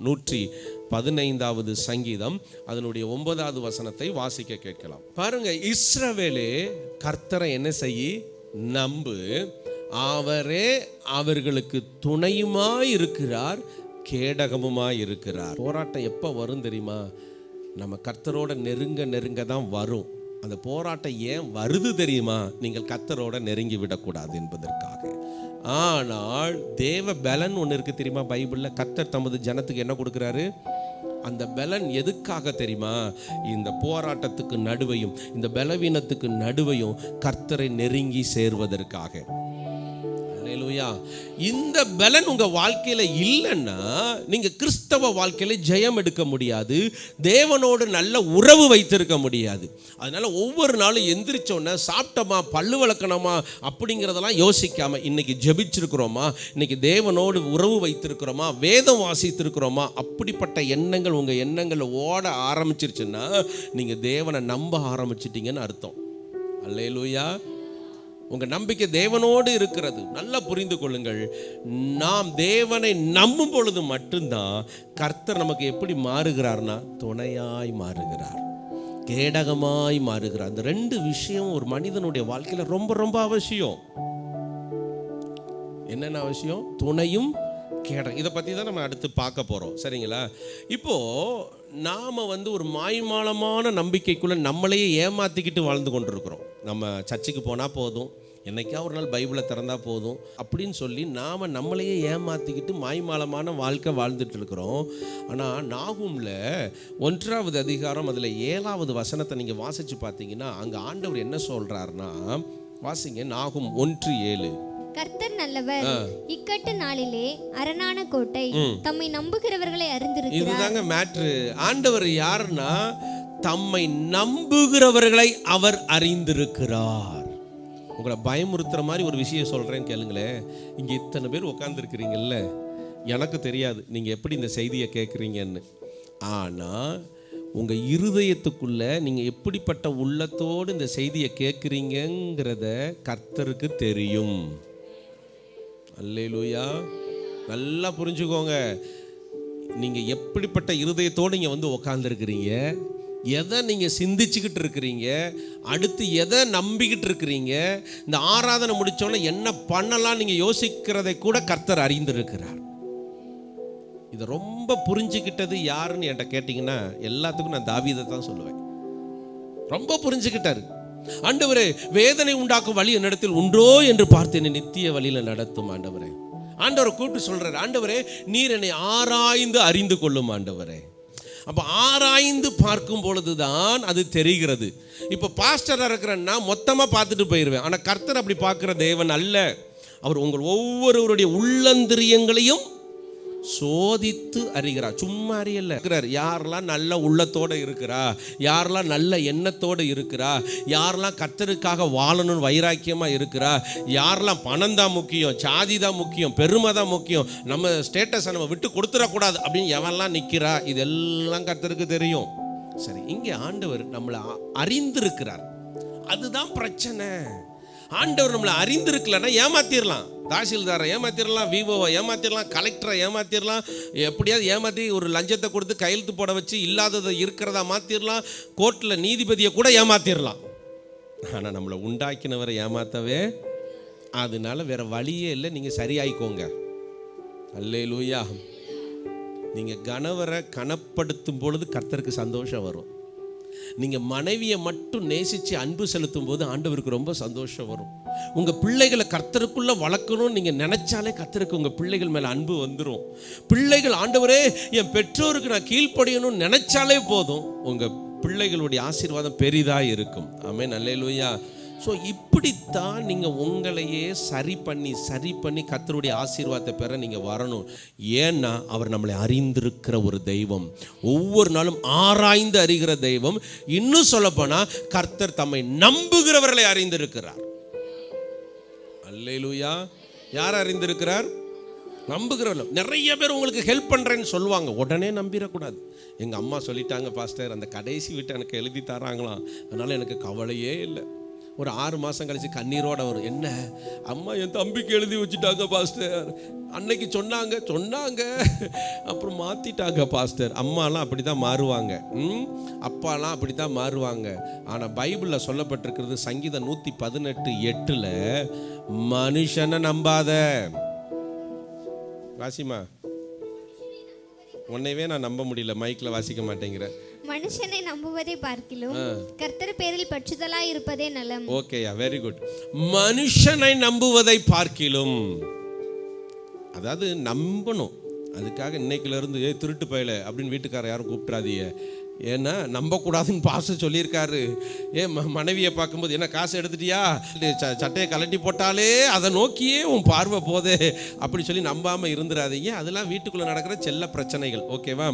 115வது சங்கீதம் அதனுடைய 9வது வசனத்தை வாசிக்க கேட்கலாம். பாருங்க, இஸ்ரவேலே கர்த்தரை என்ன செய்யி நம்பு, அவரே அவர்களுக்கு துணையுமாய் இருக்கிறார், கேடகமுமாய் இருக்கிறார். போராட்டம் எப்போ வரும் தெரியுமா? நம்ம கர்த்தரோட நெருங்க தான் வரும். அந்த போராட்டம் ஏன் வருது தெரியுமா? நீங்கள் கர்த்தரோட நெருங்கி விடக்கூடாது என்பதற்காக. ஆனால் தேவ பலன் ஒன்று இருக்கு தெரியுமா? பைபிளில் கர்த்தர் தமது ஜனத்துக்கு என்ன கொடுக்குறாரு? அந்த பலன் எதுக்காக தெரியுமா? இந்த போராட்டத்துக்கு நடுவையும் இந்த பலவீனத்துக்கு நடுவையும் கர்த்தரை நெருங்கி சேர்வதற்காக. இந்த பலன் உங்க வாழ்க்கையில இல்லைன்னா நீங்க கிறிஸ்தவ வாழ்க்கையில ஜெயம் எடுக்க முடியாது, தேவனோடு நல்ல உறவு வைத்திருக்க முடியாது. அதனால ஒவ்வொரு நாளும் எந்திரிச்சோன்னா சாப்பிட்டோமா, பல்லு வளர்க்கணுமா அப்படிங்கிறதெல்லாம் யோசிக்காம இன்னைக்கு ஜெபிச்சிருக்கிறோமா, இன்னைக்கு தேவனோடு உறவு வைத்திருக்கிறோமா, வேதம் வாசித்திருக்கிறோமா, அப்படிப்பட்ட எண்ணங்கள் உங்க எண்ணங்கள் ஓட ஆரம்பிச்சிருச்சுன்னா நீங்க தேவனை நம்ப ஆரம்பிச்சிட்டீங்கன்னு அர்த்தம். அல்லேலூயா. உங்க நம்பிக்கை தேவனோடு இருக்கிறது. நல்லா புரிந்து கொள்ளுங்கள். நாம் தேவனை நம்பும் பொழுது மட்டும்தான் கர்த்தர் நமக்கு எப்படி மாறுகிறார்னா துணையாய் மாறுகிறார், கேடகமாய் மாறுகிறார். அந்த ரெண்டு விஷயம் ஒரு மனிதனுடைய வாழ்க்கையில ரொம்ப ரொம்ப அவசியம். என்னென்ன அவசியம்? துணையும் கேடகம். இதை பற்றி தான் நம்ம அடுத்து பார்க்க போகிறோம். சரிங்களா? இப்போது நாம் ஒரு மாய்மாலமான நம்பிக்கைக்குள்ளே நம்மளையே ஏமாற்றிக்கிட்டு வாழ்ந்து கொண்டிருக்கிறோம். நம்ம சர்ச்சுக்கு போனால் போதும், என்னைக்கா ஒரு நாள் பைபிளை திறந்தால் போதும் அப்படின்னு சொல்லி நாம் நம்மளையே ஏமாற்றிக்கிட்டு மாய்மாலமான வாழ்க்கை வாழ்ந்துட்டு இருக்கிறோம். ஆனால் நாகூமில் 1வது அதிகாரம் அதில் 7வது வசனத்தை நீங்கள் வாசித்து பார்த்தீங்கன்னா அங்கே ஆண்டவர் என்ன சொல்கிறாருன்னா, வாசிங்க. நாகூம் 1:7. கர்த்தர் நல்லவர், இக்கட்டு நாளிலே அரணான கோட்டை, தம்மை நம்புகிறவர்களை அறிந்திருக்கிறார். இதுதாங்க மேட்ரு. ஆண்டவர் யாருன்னா தம்மை நம்புகிறவர்களை அவர் அறிந்திருக்கிறார். உங்களை பயமுறுத்துற மாதிரி ஒரு விஷயம் சொல்றேன்னு கேளுங்களேன். இங்க இத்தனை பேர் உட்கார்ந்து இருக்கிறீங்கல்ல, எனக்கு தெரியாது நீங்க எப்படி இந்த செய்தியை கேட்குறீங்கன்னு. ஆனா உங்க இருதயத்துக்குள்ள நீங்க எப்படிப்பட்ட உள்ளத்தோடு இந்த செய்தியை கேட்குறீங்கிறத கர்த்தருக்கு தெரியும். அல்லேலூயா. நல்லா புரிஞ்சுக்கோங்க. நீங்க எப்படிப்பட்ட இருதயத்தோடு இங்க உட்கார்ந்துருக்கிறீங்க, எதை நீங்க சிந்திச்சுக்கிட்டு இருக்கிறீங்க, அடுத்து எதை நம்பிக்கிட்டு இருக்கிறீங்க, இந்த ஆராதனை முடிச்சோன்னா என்ன பண்ணலாம் நீங்க யோசிக்கிறதை கூட கர்த்தர் அறிந்திருக்கிறார். இதை ரொம்ப புரிஞ்சுக்கிட்டது யாருன்னு என்கிட்ட கேட்டிங்கன்னா எல்லாத்துக்கும் நான் தாவீதை தான் சொல்லுவேன். ரொம்ப புரிஞ்சுக்கிட்டாரு. ஆண்டவரே, வேதனை உண்டாக்கும் வழி என்னிடத்தில் உண்டோ என்று பார்த்து என்னை நித்திய வழியில நடத்தும் ஆண்டவரே. ஆண்டவரை கூப்பிட்டு சொல்றாரு, ஆண்டவரே நீர் என்னை ஆராய்ந்து அறிந்து கொள்ளும் ஆண்டவரே. அப்ப ஆராய்ந்து பார்க்கும் பொழுதுதான் அது தெரிகிறது. இப்ப பாஸ்டரா இருக்கிறன்னா மொத்தமா பார்த்துட்டு போயிடுவேன். ஆனா கர்த்தர் அப்படி பார்க்கிற தேவன் அல்ல. அவர் உங்கள் ஒவ்வொருவருடைய உள்ளந்திரியங்களையும் சோதித்து அறிகிறார். சும்மா அறியல. யாரெல்லாம் நல்ல உள்ளத்தோடு இருக்கிறா, யாரெல்லாம் நல்ல எண்ணத்தோடு இருக்கிறா, யாரெல்லாம் கர்த்தருக்காக வாழணும்னு வைராக்கியமாக இருக்கிறா, யாரெல்லாம் பணம் தான் முக்கியம், சாதி தான் முக்கியம், பெருமை தான் முக்கியம், நம்ம ஸ்டேட்டஸை நம்ம விட்டு கொடுத்துடக்கூடாது அப்படின்னு எவன்லாம் நிற்கிறா, இதெல்லாம் கர்த்தருக்கு தெரியும். சரி, இங்கே ஆண்டவர் நம்மளை அறிந்திருக்கிறார். அதுதான் பிரச்சனை. ஆண்டவர் நம்மளை அறிந்திருக்கலன்னா ஏமாத்திரலாம். தாசில்தாரை ஏமாத்திரலாம், விவோவை ஏமாத்திரலாம், கலெக்டரை ஏமாத்திரலாம், எப்படியாவது ஏமாற்றி ஒரு லஞ்சத்தை கொடுத்து கையெழுத்து போட வச்சு இல்லாததை இருக்கிறதா மாற்றிடலாம், கோர்ட்டில் நீதிபதியை கூட ஏமாத்திரலாம். ஆனால் நம்மளை உண்டாக்கினவரை ஏமாற்றவே அதனால வேற வழியே இல்லை. நீங்கள் சரியாயிக்கோங்க. அல்லேலூயா. நீங்கள் கணவரை கனப்படுத்தும் பொழுது கர்த்தருக்கு சந்தோஷம் வரும். நீங்கள் மனைவியை மட்டும் நேசித்து அன்பு செலுத்தும் போது ஆண்டவருக்கு ரொம்ப சந்தோஷம் வரும். உங்கள் பிள்ளைகளை கர்த்தருக்குள்ளே வளர்க்கணும்னு நீங்கள் நினச்சாலே கர்த்தருக்கு உங்கள் பிள்ளைகள் மேலே அன்பு வந்துடும். பிள்ளைகள், ஆண்டவரே என் பெற்றோருக்கு நான் கீழ்ப்படியணும்னு நினச்சாலே போதும், உங்கள் பிள்ளைகளுடைய ஆசீர்வாதம் பெரிதாக இருக்கும். ஆமென். அல்லேலூயா. ஸோ இப்படித்தான் நீங்கள் உங்களையே சரி பண்ணி கர்த்தருடைய ஆசீர்வாதத்தை பெற நீங்கள் வரணும். ஏன்னா அவர் நம்மளை அறிந்திருக்கிற ஒரு தெய்வம், ஒவ்வொரு நாளும் ஆராய்ந்து அறிகிற தெய்வம். இன்னும் சொல்லப்போனால் கர்த்தர் தம்மை நம்புகிறவர்களை அறிந்திருக்கிறார். அல்லேலூயா. யார் அறிந்திருக்கிறார்? நம்புகிறவர்கள். நிறைய பேர் உங்களுக்கு ஹெல்ப் பண்ணுறேன்னு சொல்லுவாங்க, உடனே நம்பிடக்கூடாது. எங்கள் அம்மா சொல்லிட்டாங்க பாஸ்டர், அந்த கடைசி வீட்டை எனக்கு எழுதி தராங்களாம், அதனால் எனக்கு கவலையே இல்லை. ஒரு 6 மாதம் கழிச்சு கண்ணீரோட வரும். என்ன அம்மா என் தம்பிக்கு எழுதி வச்சுட்டாங்க பாஸ்டர், அன்னைக்கு சொன்னாங்க அப்புறம் மாற்றிட்டாங்க பாஸ்டர். அம்மாலாம் அப்படி தான் மாறுவாங்க, அப்பாலாம் அப்படி தான் மாறுவாங்க. ஆனால் பைபிளில் சொல்லப்பட்டிருக்கிறது சங்கீதம் 118:8 மனுஷனை நம்பாத. வாசிமா, உன்னைவே நான் நம்ப முடியல, மைக்கில் வாசிக்க மாட்டேங்கிற. மனுஷனை நம்புவதை பார்க்கிலும் கர்த்தர் பேரில் பற்றுதலாய் இருப்பதே நலம். ஓகேயா, வெரி குட். மனுஷனை நம்புவதை பார்க்கிலும், அதாவது நம்பணும். அதுக்காக இன்னைக்குல இருந்து திருட்டு பயல அப்படின்னு வீட்டுக்கார யாரும் கூப்பிட்றாதீங்க. ஏன்னா நம்பக்கூடாதுன்னு பாஸ்டர் சொல்லியிருக்காரு. மனைவியை பார்க்கும்போது என்ன காசு எடுத்துட்டியா, சட்டையை கலட்டி போட்டாலே அதை நோக்கியே உன் பார்வை போதே அப்படி சொல்லி நம்பாமல் இருந்துடாதீங்க. அதெல்லாம் வீட்டுக்குள்ளே நடக்கிற செல்ல பிரச்சனைகள், ஓகேவா?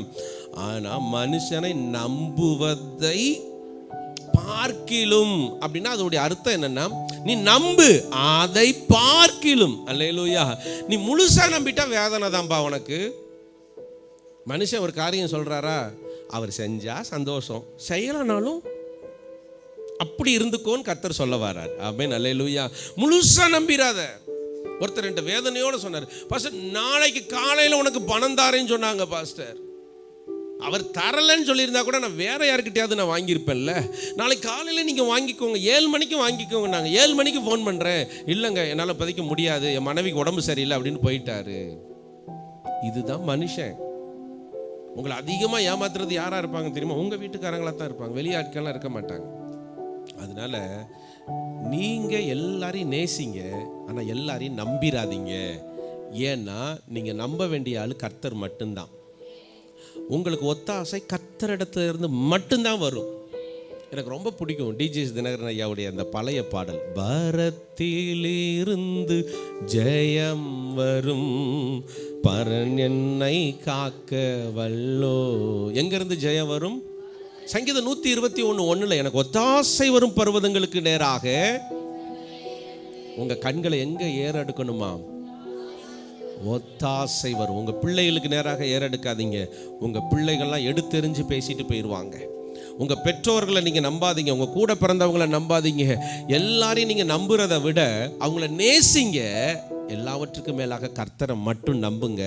ஆனால் மனுஷனை நம்புவதை பார்க்கிலும் அப்படின்னா அதோடைய அர்த்தம் என்னன்னா, நீ நம்பு அதை பார்க்கிலும். அல்லேலூயா. நீ முழுசா நம்பிட்டா வேதனை தான்பா உனக்கு. மனுஷன் ஒரு காரியம் சொல்றாரா, அவர் செஞ்சா சந்தோஷம், செய்யலனாலும் அப்படி இருந்துக்கோன்னு கர்த்தர் சொல்ல வர்றார். ஆமென், அல்லேலூயா. முழுசா நம்பிராத. ஒருத்தர் என்கிட்ட வேதனையோட சொன்னார், பாஸ்டர் நாளைக்கு காலையில் உனக்கு பணம் தாரேன்னு சொன்னாங்க பாஸ்டர். அவர் தரலன்னு சொல்லியிருந்தா கூட நான் வேற யாருக்கிட்டையாவது நான் வாங்கியிருப்பேன்ல. நாளைக்கு காலையில் நீங்கள் வாங்கிக்கோங்க, 7 மணிக்கு வாங்கிக்கோங்க. நாங்கள் 7 மணிக்கு ஃபோன் பண்ணுறேன். இல்லைங்க என்னால் பதிக்க முடியாது, என் மனைவிக்கு உடம்பு சரியில்லை அப்படின்னு போயிட்டாரு. இதுதான் மனுஷன். உங்களை அதிகமாக ஏமாத்துறது யாராக இருப்பாங்க தெரியுமா? உங்கள் வீட்டுக்காரங்களாக தான் இருப்பாங்க, வெளியாட்கள்லாம் இருக்க மாட்டாங்க. அதனால நீங்கள் எல்லாரையும் நேசிங்க, ஆனால் எல்லாரையும் நம்பிராதீங்க. ஏன்னா நீங்கள் நம்ப வேண்டிய ஆள் கர்த்தர் மட்டும்தான். உங்களுக்கு ஒத்தாசை கர்த்தரிடத்துல இருந்து மட்டும்தான் வரும். எனக்கு ரொம்ப பிடிக்கும் டிஜிஎஸ் தினகரன் ஐயாவுடைய அந்த பழைய பாடல், பரத்திலிருந்து ஜெயம் வரும் பரன் என்னை காக்க வல்லோ. எங்கிருந்து ஜெயம் வரும்? சங்கீதம் 121:1 எனக்கு ஒத்தாசை வரும் பர்வதங்களுக்கு நேராக. உங்க கண்களை எங்க ஏறெடுக்கணுமா? ஒத்தாசை வரும். உங்க பிள்ளைகளுக்கு நேராக ஏறெடுக்காதீங்க. உங்க பிள்ளைகள்லாம் எடுத்தெறிஞ்சு பேசிட்டு போயிடுவாங்க. உங்க பெற்றோர்களை நீங்க நம்பாதீங்க, உங்க கூட பிறந்தவங்களை நம்பாதீங்க. எல்லாரையும் நீங்க நம்புறதை விட அவங்கள நேசிங்க. எல்லாவற்றுக்கும் மேலாக கர்த்தரை மட்டும் நம்புங்க.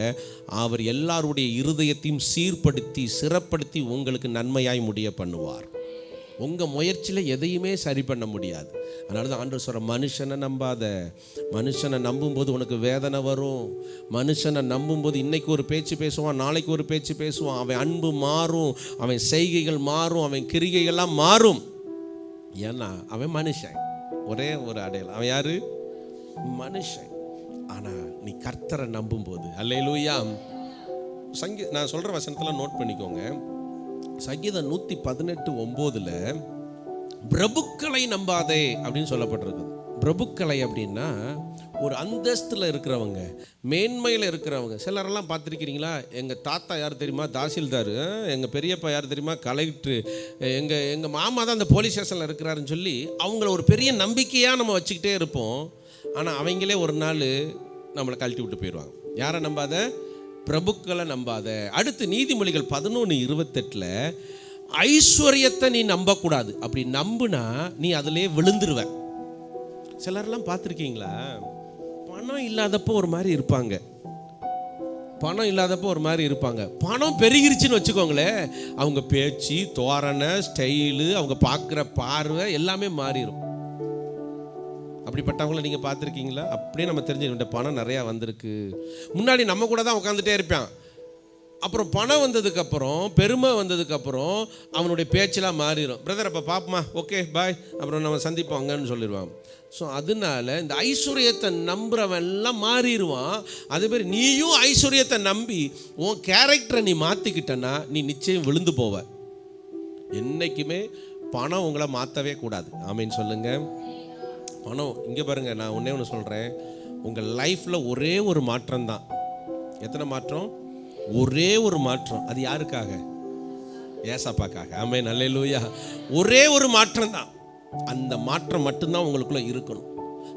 அவர் எல்லாருடைய இருதயத்தையும் சீர்படுத்தி சிறப்படுத்தி உங்களுக்கு நன்மையாய் முடிய பண்ணுவார். உங்கள் முயற்சியில் எதையுமே சரி பண்ண முடியாது. அதனால தான் ஆண்டவர் சொல்கிற, மனுஷனை நம்பாத. மனுஷனை நம்பும்போது உனக்கு வேதனை வரும். மனுஷனை நம்பும்போது இன்னைக்கு ஒரு பேச்சு பேசுவான், நாளைக்கு ஒரு பேச்சு பேசுவான். அவன் அன்பு மாறும், அவன் செய்கைகள் மாறும், அவன் கிரிகைகள்லாம் மாறும். ஏன்னா அவன் மனுஷன். ஒரே ஒரு அடையாளம், அவன் யாரு? மனுஷன். ஆனால் நீ கர்த்தரை நம்பும்போது, அல்லேலூயா. நான் சொல்கிற வசனத்தில் நோட் பண்ணிக்கோங்க. சங்கீதம் 118:9 பிரபுக்களை நம்பாதே அப்படின்னு சொல்லப்பட்டிருக்குது. பிரபுக்களை அப்படின்னா ஒரு அந்தஸ்தில் இருக்கிறவங்க, மேன்மையில் இருக்கிறவங்க. சிலரெல்லாம் பார்த்துருக்கிறீங்களா? எங்கள் தாத்தா யார் தெரியுமா? தாசில்தார். எங்கள் பெரியப்பா யார் தெரியுமா? கலெக்டரு. எங்கள் மாமா தான் அந்த போலீஸ் ஸ்டேஷனில் இருக்கிறாருன்னு சொல்லி அவங்கள ஒரு பெரிய நம்பிக்கையாக நம்ம வச்சுக்கிட்டே இருப்போம். ஆனால் அவங்களே ஒரு நாள் நம்மளை கழட்டி விட்டு போயிடுவாங்க. யாரை நம்பாத? பிரபுக்களை நம்பாத. அடுத்து நீதிமொழிகள் 11:28 ஐஸ்வர்யத்தை நீ நம்பக்கூடாது. அப்படி நம்புனா நீ அதிலே விழுந்துருவ. சிலர்லாம் பார்த்துருக்கீங்களா? பணம் இல்லாதப்போ ஒரு மாதிரி இருப்பாங்க, பணம் இல்லாதப்போ ஒரு மாதிரி இருப்பாங்க. பணம் பெருகிருச்சுன்னு வச்சுக்கோங்களேன், அவங்க பேச்சு, தோரணை, ஸ்டைலு, அவங்க பார்க்குற பார்வை எல்லாமே மாறிடும். அப்படிப்பட்டவங்கள நீங்கள் பார்த்துருக்கீங்களா? அப்படியே நம்ம தெரிஞ்சுக்கிட்ட பணம் நிறையா வந்திருக்கு. முன்னாடி நம்ம கூட தான் உட்காந்துட்டே இருப்பான். அப்புறம் பணம் வந்ததுக்கப்புறம், பெருமை வந்ததுக்கப்புறம் அவனுடைய பேச்செல்லாம் மாறிடும். பிரதர் அப்போ பார்ப்போமா, ஓகே பாய், அப்புறம் நம்ம சந்திப்போங்கன்னு சொல்லிடுவான். ஸோ அதனால இந்த ஐஸ்வர்யத்தை நம்புறவெல்லாம் மாறிடுவான். அதே மாதிரி நீயும் ஐஸ்வர்யத்தை நம்பி உன் கேரக்டரை நீ மாற்றிக்கிட்டனா நீ நிச்சயம் விழுந்து போவ. என்றைக்குமே பணம் உங்களை மாற்றவே கூடாது. ஆமீன் சொல்லுங்க. பணம் இங்கே பாருங்க, நான் ஒன்றே ஒன்று சொல்கிறேன். உங்கள் லைஃப்பில் ஒரே ஒரு மாற்றம் தான். எத்தனை மாற்றம்? ஒரே ஒரு மாற்றம். அது யாருக்காக? ஏசப்பாக்காக. ஆமென், அல்லேலூயா. ஒரே ஒரு மாற்றம் தான். அந்த மாற்றம் மட்டும்தான் உங்களுக்குள்ளே இருக்கணும்.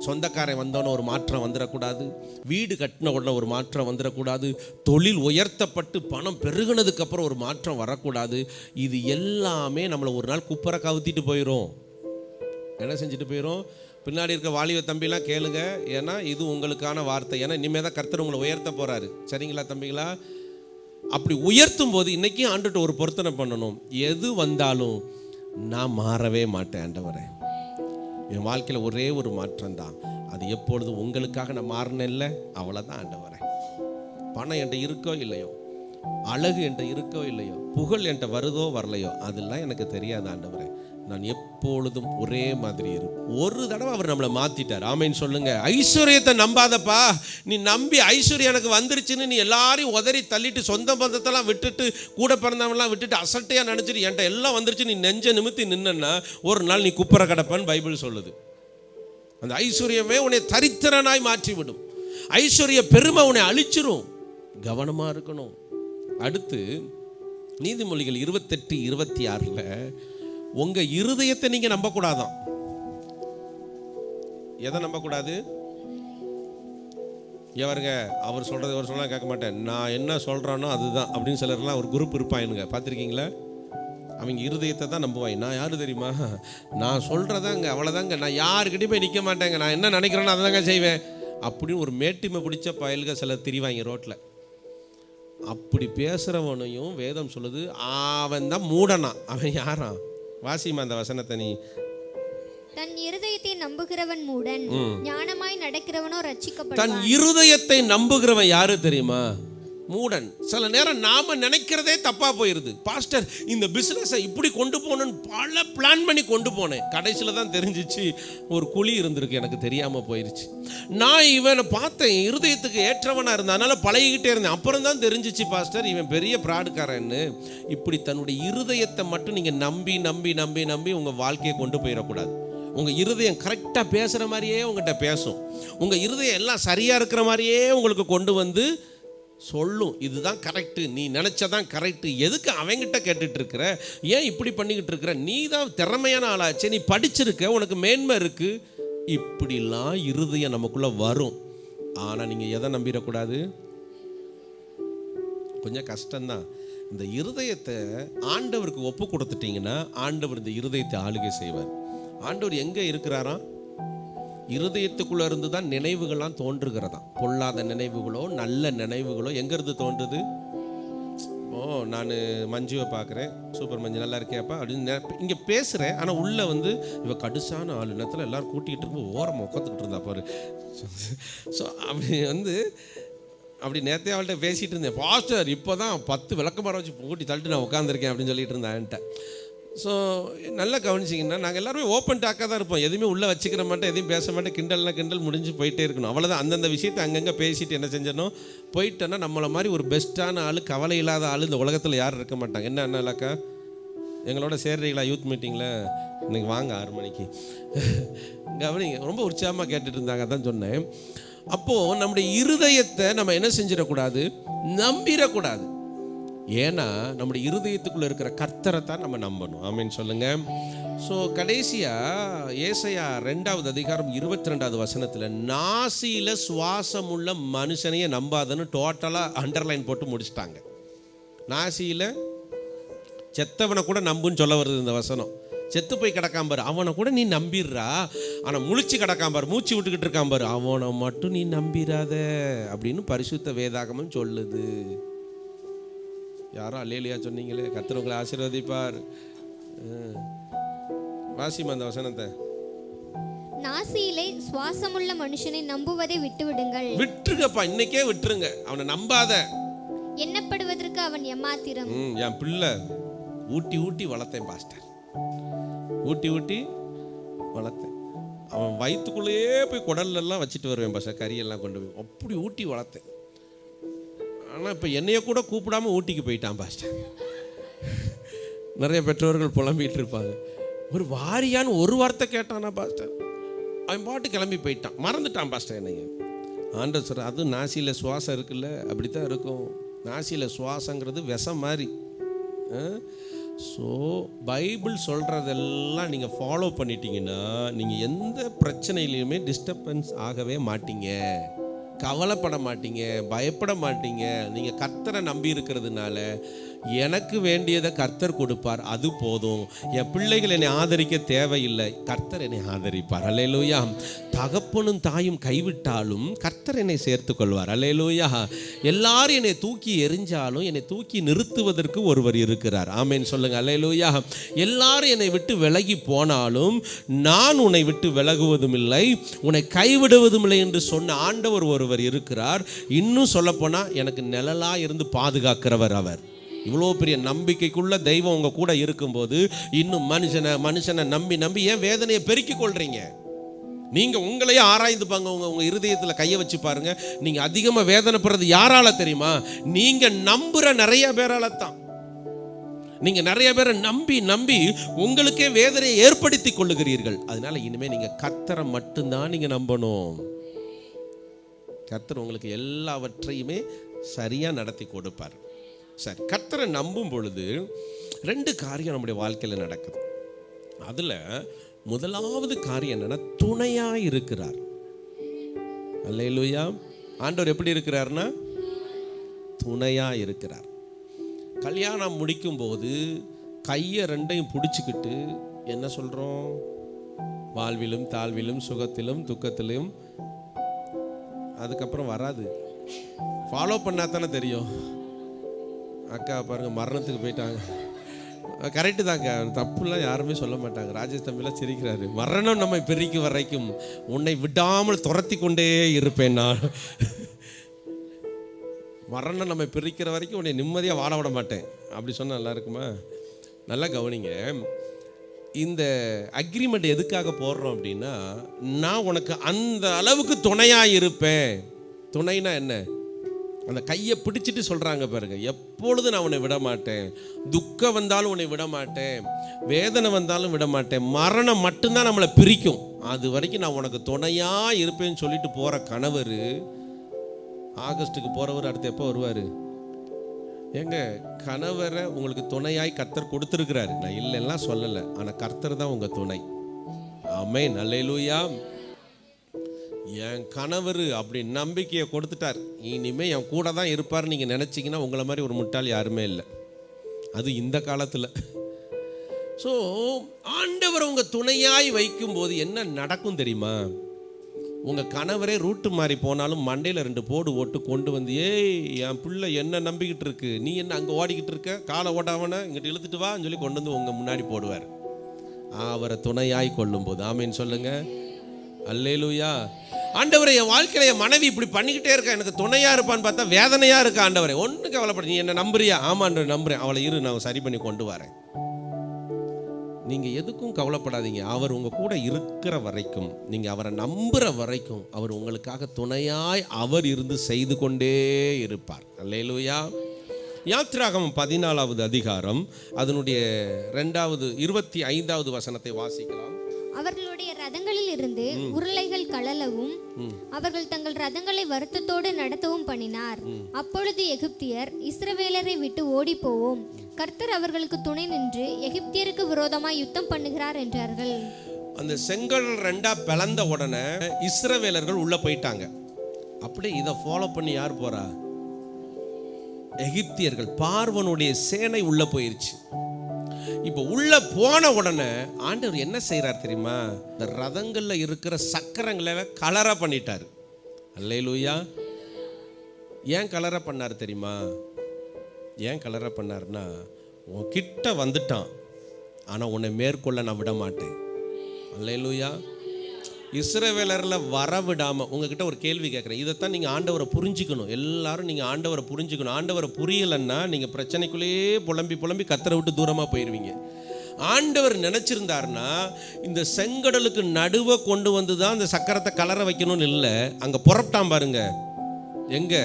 சொந்தக்காரன் வந்தோன்னு ஒரு மாற்றம் வந்துடக்கூடாது. வீடு கட்டின உடனே ஒரு மாற்றம் வந்துடக்கூடாது. தொழில் உயர்த்தப்பட்டு பணம் பெருகினதுக்கப்புறம் ஒரு மாற்றம் வரக்கூடாது. இது எல்லாமே நம்மளை ஒரு நாள் குப்பரை கவுத்திட்டு போயிடும். என்ன செஞ்சுட்டு போயிடும். பின்னாடி இருக்க வாலிப தம்பிலாம் கேளுங்க, ஏன்னா இது உங்களுக்கான வார்த்தை. ஏன்னா இனிமேல் தான் கர்த்தர் உங்களை உயர்த்த போகிறாரு. சரிங்களா தம்பிங்களா? அப்படி உயர்த்தும் போது இன்றைக்கி ஆண்டுட்டு ஒரு பொருத்தனை பண்ணணும். எது வந்தாலும் நான் மாறவே மாட்டேன் ஆண்டவரே. என் வாழ்க்கையில் ஒரே ஒரு மாற்றம் தான், அது எப்பொழுதும் உங்களுக்காக நான் மாறினேன்ல, அவ்வளோதான் ஆண்டவரே. பணம் என்கிட்ட இருக்கோ இல்லையோ, அழகு என்கிட்ட இருக்கோ இல்லையோ, புகழ் என்கிட்ட வருதோ வரலையோ, அதெல்லாம் எனக்கு தெரியாது ஆண்டவரே. நான் எப்பொழுதும் ஒரே மாதிரி இருக்கும். ஒரு தடவை அவர் நம்மளை மாற்றிட்டார். ஆமேன்னு சொல்லுங்க. ஐஸ்வர்யத்தை நம்பாதப்பா. நீ நம்பி ஐஸ்வர்யம் எனக்கு வந்துருச்சுன்னு நீ எல்லாரையும் உதறி தள்ளிட்டு, சொந்த பந்தத்தெல்லாம் விட்டுட்டு, கூட பிறந்தவங்களாம் விட்டுட்டு, அசட்டையாக நினச்சிட்டு என்கிட்ட எல்லாம் வந்துருச்சு நீ நெஞ்ச நிமித்தி நின்னா ஒரு நாள் நீ குப்பரை கிடப்பன்னு பைபிள் சொல்லுது. அந்த ஐஸ்வர்யமே உன்னை தரித்திரனாய் மாற்றிவிடும். ஐஸ்வர்ய பெருமை உன்னை அழிச்சிரும். கவனமாக இருக்கணும். அடுத்து நீதிமொழிகள் 28:26 உங்க இருதயத்தை நீங்க நம்பக்கூடாதான். எதை நம்பக்கூடாது? எவருங்க அவர் சொல்றது அவர் சொன்னா கேட்க மாட்டேன், நான் என்ன சொல்றானோ அதுதான் அப்படின்னு சிலர்லாம் ஒரு குரூப் இருப்பாங்க, பார்த்துருக்கீங்களா? அவங்க இருதயத்தை தான் நம்புவாங்க. நான் யாரு தெரியுமா, நான் சொல்றதாங்க அவ்வளோதாங்க, நான் யாருக்கிட்டையும் போய் நிற்க மாட்டேங்க, நான் என்ன நினைக்கிறேனோ அதை தாங்க செய்வேன் அப்படின்னு ஒரு மேட்டிமை பிடிச்ச பயல்க சிலர் திரிவாங்க ரோட்டில். அப்படி பேசுகிறவனையும் வேதம் சொல்லுது அவன் தான் மூடனா. அவன் யாரா? வாசிமா அந்த வசனத்தை நீ. தன் இருதயத்தை நம்புகிறவன் மூடன், ஞானமாய் நடக்கிறவனோ ரட்சிக்கப்படுவான். தன் இருதயத்தை நம்புகிறவன் யாரு தெரியுமா? மூடன். சில நேரம் நாம நினைக்கிறதே தப்பா போயிருது. பாஸ்டர் இந்த பிசினஸை இப்படி கொண்டு போகணும்னு பல பிளான் பண்ணி கொண்டு போனேன், கடைசியில் தான் தெரிஞ்சிச்சு ஒரு குழி இருந்திருக்கு, எனக்கு தெரியாம போயிருச்சு. நான் இவனை பார்த்தேன், இருதயத்துக்கு ஏற்றவனா இருந்தேன், அதனால பழகிக்கிட்டே இருந்தேன், அப்புறம் தான் தெரிஞ்சிச்சு பாஸ்டர் இவன் பெரிய பிராடுக்காரன்னு. இப்படி தன்னுடைய இருதயத்தை மட்டும் நீங்க நம்பி நம்பி நம்பி நம்பி உங்க வாழ்க்கையை கொண்டு போயிடக்கூடாது. உங்க இருதயம் கரெக்டாக பேசுற மாதிரியே உங்கள்கிட்ட பேசும். உங்க இருதயம் எல்லாம் சரியா இருக்கிற மாதிரியே உங்களுக்கு கொண்டு வந்து சொல்லும், இதுதான் கரெக்டு, நீ நினச்சதான் கரெக்டு, எதுக்கு அவங்கிட்ட கேட்டுட்டு இருக்கிற, ஏன் இப்படி பண்ணிக்கிட்டு இருக்கிற, நீ தான் திறமையான ஆளாச்சு, நீ படிச்சிருக்க, உனக்கு மேன்மை இருக்கு, இப்படிலாம் இருதயம் நமக்குள்ள வரும். ஆனால் நீங்கள் எதை நம்பிடக்கூடாது? கொஞ்சம் கஷ்டம்தான். இந்த இருதயத்தை ஆண்டவருக்கு ஒப்பு கொடுத்துட்டீங்கன்னா ஆண்டவர் இந்த இருதயத்தை ஆளுகை செய்வார். ஆண்டவர் எங்கே இருக்கிறாராம்? இருதயத்துக்குள்ள இருந்து தான் நினைவுகள்லாம் தோன்றுகிறதா. பொல்லாத நினைவுகளோ நல்ல நினைவுகளோ எங்கேருந்து தோன்றுது? நான் மஞ்சுவை பார்க்குறேன், சூப்பர் மஞ்சு நல்லா இருக்கேப்பா அப்படின்னு இங்கே பேசுகிறேன், ஆனால் உள்ளே வந்து இவ கடுசான ஆளு நேரத்தில் எல்லோரும் கூட்டிகிட்டு இருக்கும் ஓரமாக உட்காந்துக்கிட்டு இருந்தா பாரு. ஸோ அப்படி நேரத்தையும் அவள்கிட்ட பேசிகிட்டு இருந்தேன், பாஸ்டர் இப்போ தான் 10 விளக்கமரம் வச்சு கூட்டி தள்ளிட்டு நான் உட்காந்துருக்கேன் அப்படின்னு சொல்லிட்டு இருந்தேன் என்கிட்ட. ஸோ நல்லா கவனிச்சிங்கன்னா நாங்கள் எல்லாருமே ஓப்பன் டாக்காக தான் இருப்போம், எதுவுமே உள்ளே வச்சுக்கிற மாட்டேன், எதையும் பேச மாட்டேன், கிண்டல் முடிஞ்சு போயிட்டே இருக்கணும், அவ்வளோதான். அந்தந்த விஷயத்தை அங்கங்கே பேசிட்டு என்ன செஞ்சணும், போயிட்டோன்னா நம்மளை மாதிரி ஒரு பெஸ்ட்டான ஆள், கவலை இல்லாத ஆள் இந்த உலகத்தில் யாரும் இருக்க மாட்டாங்க. என்ன இல்லாக்கா எங்களோட சேர்றீங்களா யூத் மீட்டிங்கில்? இன்னைக்கு வாங்க 6 மணிக்கு கவனிங்க. ரொம்ப உற்சாகமாக கேட்டுட்டு இருந்தாங்க, அதான் சொன்னேன். அப்போது நம்முடைய இருதயத்தை நம்ம என்ன செஞ்சிடக்கூடாது, நம்பிடக்கூடாது. ஏன்னா நம்முடைய இருதயத்துக்குள்ளே இருக்கிற கர்த்தரை தான் நம்ம நம்பணும். ஆமேன்னு சொல்லுங்க. ஸோ கடைசியாக ஏசாயா 2:22 வசனத்தில் நாசியில் சுவாசமுள்ள மனுஷனையே நம்பாதன்னு டோட்டலாக அண்டர்லைன் போட்டு முடிச்சிட்டாங்க. நாசியில் செத்தவனை கூட நம்புன்னு சொல்ல வருது இந்த வசனம். செத்து போய் கிடக்காம்பார் அவனை கூட நீ நம்பிடுறா, ஆனால் முழிச்சு கிடக்காம்பார், மூச்சு விட்டுக்கிட்டு இருக்காம்பார், அவனை மட்டும் நீ நம்பிடாத அப்படின்னு பரிசுத்த வேதாகமும் சொல்லுது. யாரோ அல்லேலியா சொன்னீங்களே, கர்த்தர் உங்களை ஆசீர்வதிப்பார். வாசிமா அந்த வசனத்தை. நாசியிலே சுவாசமுள்ள மனுஷனை நம்புவதை விட்டு விடுங்கள். விட்டுருங்கப்பா, இன்னைக்கே விட்டுருங்க, அவனை நம்பாத. எண்ணப்படுவதற்கு அவன் எம்மாத்திரம். என் பிள்ளை ஊட்டி வளர்த்தேன் பாஸ்டர், ஊட்டி வளர்த்தேன். அவன் வயிற்றுக்குள்ளேயே போய் குடல்லாம் வச்சுட்டு வருவேன் பாஸ்டர், கறியெல்லாம் கொண்டு போய் அப்படி ஊட்டி வளர்த்தேன். ஆனால் இப்போ என்னைய கூட கூப்பிடாம ஊட்டிக்கு போயிட்டான் பாஸ்டர். நிறைய பெற்றோர்கள் புலம்பிகிட்டு இருப்பாங்க, ஒரு வாரியான்னு ஒரு வார்த்தை கேட்டானா பாஸ்டர், அவன் பாட்டு கிளம்பி போயிட்டான், மறந்துட்டான் பாஸ்டர் என்னைய. ஆண்டவர் சொல்ற, அது நாசியில் சுவாசம் இருக்குல்ல, அப்படித்தான் இருக்கும். நாசியில் சுவாசங்கிறது விஷம் மாதிரி. ஸோ பைபிள் சொல்கிறதெல்லாம் நீங்கள் ஃபாலோ பண்ணிட்டீங்கன்னா நீங்கள் எந்த பிரச்சனையிலையுமே டிஸ்டர்பன்ஸ் ஆகவே மாட்டீங்க, கவலைப்பட மாட்டீங்க, பயப்பட மாட்டீங்க. நீங்கள் கர்த்தரை நம்பி இருக்கிறதுனால எனக்கு வேண்டியதை கர்த்தர் கொடுப்பார், அது போதும். என் பிள்ளைகள் என்னை ஆதரிக்க தேவையில்லை, கர்த்தர் என்னை ஆதரிப்பார். அல்லேலூயா. தகப்பனும் தாயும் கைவிட்டாலும் கர்த்தர் என்னை சேர்த்து கொள்வார். அல்லேலூயா. எல்லாரும் என்னை தூக்கி எறிஞ்சாலும் என்னை தூக்கி நிறுத்துவதற்கு ஒருவர் இருக்கிறார். ஆமென் சொல்லுங்க. அல்லேலூயா. எல்லாரும் என்னை விட்டு விலகி போனாலும் நான் உன்னை விட்டு விலகுவதும் இல்லை, உன்னை கைவிடுவதும் இல்லை என்று சொன்ன ஆண்டவர் ஒருவர் இருக்கிறார். இன்னும் சொல்லப்போனால் எனக்கு நிழலா இருந்து பாதுகாக்கிறவர் அவர். இவ்வளோ பெரிய நம்பிக்கைக்குள்ள தெய்வம் உங்க கூட இருக்கும்போது இன்னும் மனுஷனை நம்பி ஏன் வேதனையை பெருக்கிக் கொள்றீங்க? நீங்க உங்களையே ஆராய்ந்து பாருங்க. உங்க இருதயத்தில் கையை வச்சு பாருங்க. நீங்க அதிகமாக வேதனைப்படுறது யாரால தெரியுமா? நீங்க நம்புற நிறைய பேரால தான். நீங்க நிறைய பேரை நம்பி உங்களுக்கே வேதனையை ஏற்படுத்தி கொள்ளுகிறீர்கள். அதனால இனிமே நீங்க கர்த்தரை மட்டும்தான் நீங்க நம்பணும். கர்த்தர் உங்களுக்கு எல்லாவற்றையுமே சரியா நடத்தி கொடுப்பார். சரி, கர்த்தரை நம்பும் பொழுது 2 காரியம் நம்முடைய வாழ்க்கையில் நடக்குது. அதுல முதலாவது காரியம் என்னன்னா, துணையா இருக்கிறார். அல்லேலூயா. ஆண்டவர் எப்படி இருக்கிறார்னா துணையா இருக்கிறார். கல்யாணம் முடிக்கும் போது கையை 2ஐயும் பிடிச்சிக்கிட்டு என்ன சொல்றோம்? வாழ்விலும் தாழ்விலும் சுகத்திலும் துக்கத்திலும். அதுக்கப்புறம் வராது, ஃபாலோ பண்ணா தானே தெரியும். அக்கா பாருங்க, மரணத்துக்கு போயிட்டாங்க. கரெக்டு தாங்க, தப்புலாம் யாருமே சொல்ல மாட்டாங்க. ராஜேஷ் தம்பிலாம் சிரிக்கிறாரு. மரணம் நம்மை பிரிக்கும் வரைக்கும் உன்னை விடாமல் துரத்தி கொண்டே இருப்பேன் நான். மரணம் நம்மை பிரிக்கிற வரைக்கும் உன்னை நிம்மதியாக வாழ விட மாட்டேன் அப்படி சொன்னால் நல்லா இருக்குமா? நல்லா கவனிங்க. இந்த அக்ரிமெண்ட் எதுக்காக போடுறோம் அப்படின்னா, நான் உனக்கு அந்த அளவுக்கு துணையாக இருப்பேன். துணைனா என்ன? அந்த கையை பிடிச்சிட்டு சொல்கிறாங்க பாருங்க, எப்பொழுது நான் உன்னை விட மாட்டேன், துக்கம் வந்தாலும் உன்னை விட மாட்டேன், வேதனை வந்தாலும் விட மாட்டேன், மரணம் மட்டும்தான் நம்மளை பிரிக்கும், அது வரைக்கும் நான் உனக்கு துணையாக இருப்பேன்னு சொல்லிட்டு போகிற கணவர் ஆகஸ்ட்டுக்கு போகிறவர் அடுத்து எப்போ வருவார்? ஏங்க, கணவரை உங்களுக்கு துணையாய் கர்த்தர் கொடுத்துருக்கிறாரு, நான் இல்லைன்னா சொல்லலை. ஆனால் கர்த்தர் தான் உங்கள் துணை. ஆமென். அல்லேலூயா. என் கணவர் அப்படி நம்பிக்கையை கொடுத்துட்டார், இனிமே என் கூட தான் இருப்பார் நீங்கள் நினச்சிங்கன்னா உங்களை மாதிரி ஒரு முட்டாள் யாருமே இல்லை, அது இந்த காலத்தில். ஸோ ஆண்டவர் உங்கள் துணையாய் வைக்கும்போது என்ன நடக்கும் தெரியுமா? உங்கள் கணவரே ரூட்டு மாறி போனாலும் மண்டையில் 2 போடு ஓட்டு கொண்டு வந்து, ஏய் என் பிள்ளை என்ன நம்பிக்கிட்டு இருக்கு, நீ என்ன அங்கே ஓடிக்கிட்டு இருக்க, காலை ஓட்டாவன இங்கிட்ட இழுத்துட்டு வான்னு சொல்லி கொண்டு வந்து உங்கள் முன்னாடி போடுவார், அவரை துணையாய் கொள்ளும் போது. ஆமேன்னு சொல்லுங்க. அல்லேலூயா. ஆண்டவரை, என் வாழ்க்கையில என் மனைவி இப்படி பண்ணிக்கிட்டே இருக்கா, எனக்கு துணையா இருப்பான்னு பார்த்தா வேதனையா இருக்கா. ஆண்டவரை, ஒன்றும் கவலைப்பட, நீ என்ன நம்புறியா? ஆமாண்டவர் நம்புறேன், அவளை இரு, நான் சரி பண்ணி கொண்டு வரேன். நீங்க எதுக்கும் கவலைப்படாதீங்க. அவர் உங்க கூட இருக்கிற வரைக்கும், நீங்க அவரை நம்புற வரைக்கும் அவர் உங்களுக்காக துணையாய் அவர் இருந்து செய்து கொண்டே இருப்பார். அல்லேலூயா. யாத்திராகமம் 14வது அதிகாரம் அதனுடைய 25வது வசனத்தை வாசிக்கலாம். அவர்களுடைய ரதங்களில் இருந்து உருளைகள் கழலவும் அவர்கள் தங்கள் ரதங்களை வருத்தத்தோடு நடத்தவும் பண்ணினார். அப்பொழுது எகிப்தியர், இஸ்ரவேலரை விட்டு ஓடி போவோம், கர்த்தர் அவர்களுக்கு துணை நின்று எகிப்தியருக்கு விரோதமாய் யுத்தம் பண்ணுகிறார் என்றார்கள். அந்த செங்கல் 2 பிளந்த உடனே இஸ்ரவேலர்கள் உள்ள போயிட்டாங்க. அப்படியே இதை ஃபாலோ பண்ணி யார் போறா? எகிப்தியர்கள். பார்வோனுடைய சேனை உள்ள போயிருச்சு. இப்போ உள்ள போன உடனே ஆண்டவர் என்ன செய்யறார் தெரியுமா? இந்த ரதங்கள்ல இருக்கிற சக்கரங்களை கலரா பண்ணிட்டார். அல்லேலூயா. ஏன் கலரா பண்ணார் தெரியுமா? ஏன் கலரா பண்ணார்னா, உன் கிட்ட வந்துட்டான், ஆனா உன்னை மேற்கொள்ள நான் விட மாட்டேன். அல்லேலூயா. இஸ்ரவேலர்ல வரவிடாம, உங்ககிட்ட ஒரு கேள்வி கேட்குறேன், இதைத்தான் நீங்கள் ஆண்டவரை புரிஞ்சுக்கணும். எல்லாரும் நீங்கள் ஆண்டவரை புரிஞ்சுக்கணும். ஆண்டவரை புரியலைன்னா நீங்கள் பிரச்சனைக்குள்ளேயே புலம்பி கத்தரை விட்டு தூரமாக போயிடுவீங்க. ஆண்டவர் நினச்சிருந்தாருன்னா இந்த செங்கடலுக்கு நடுவை கொண்டு வந்து தான் இந்த சக்கரத்தை கலர வைக்கணும்னு இல்லை, அங்கே புறப்பட்டான் பாருங்க. எங்க?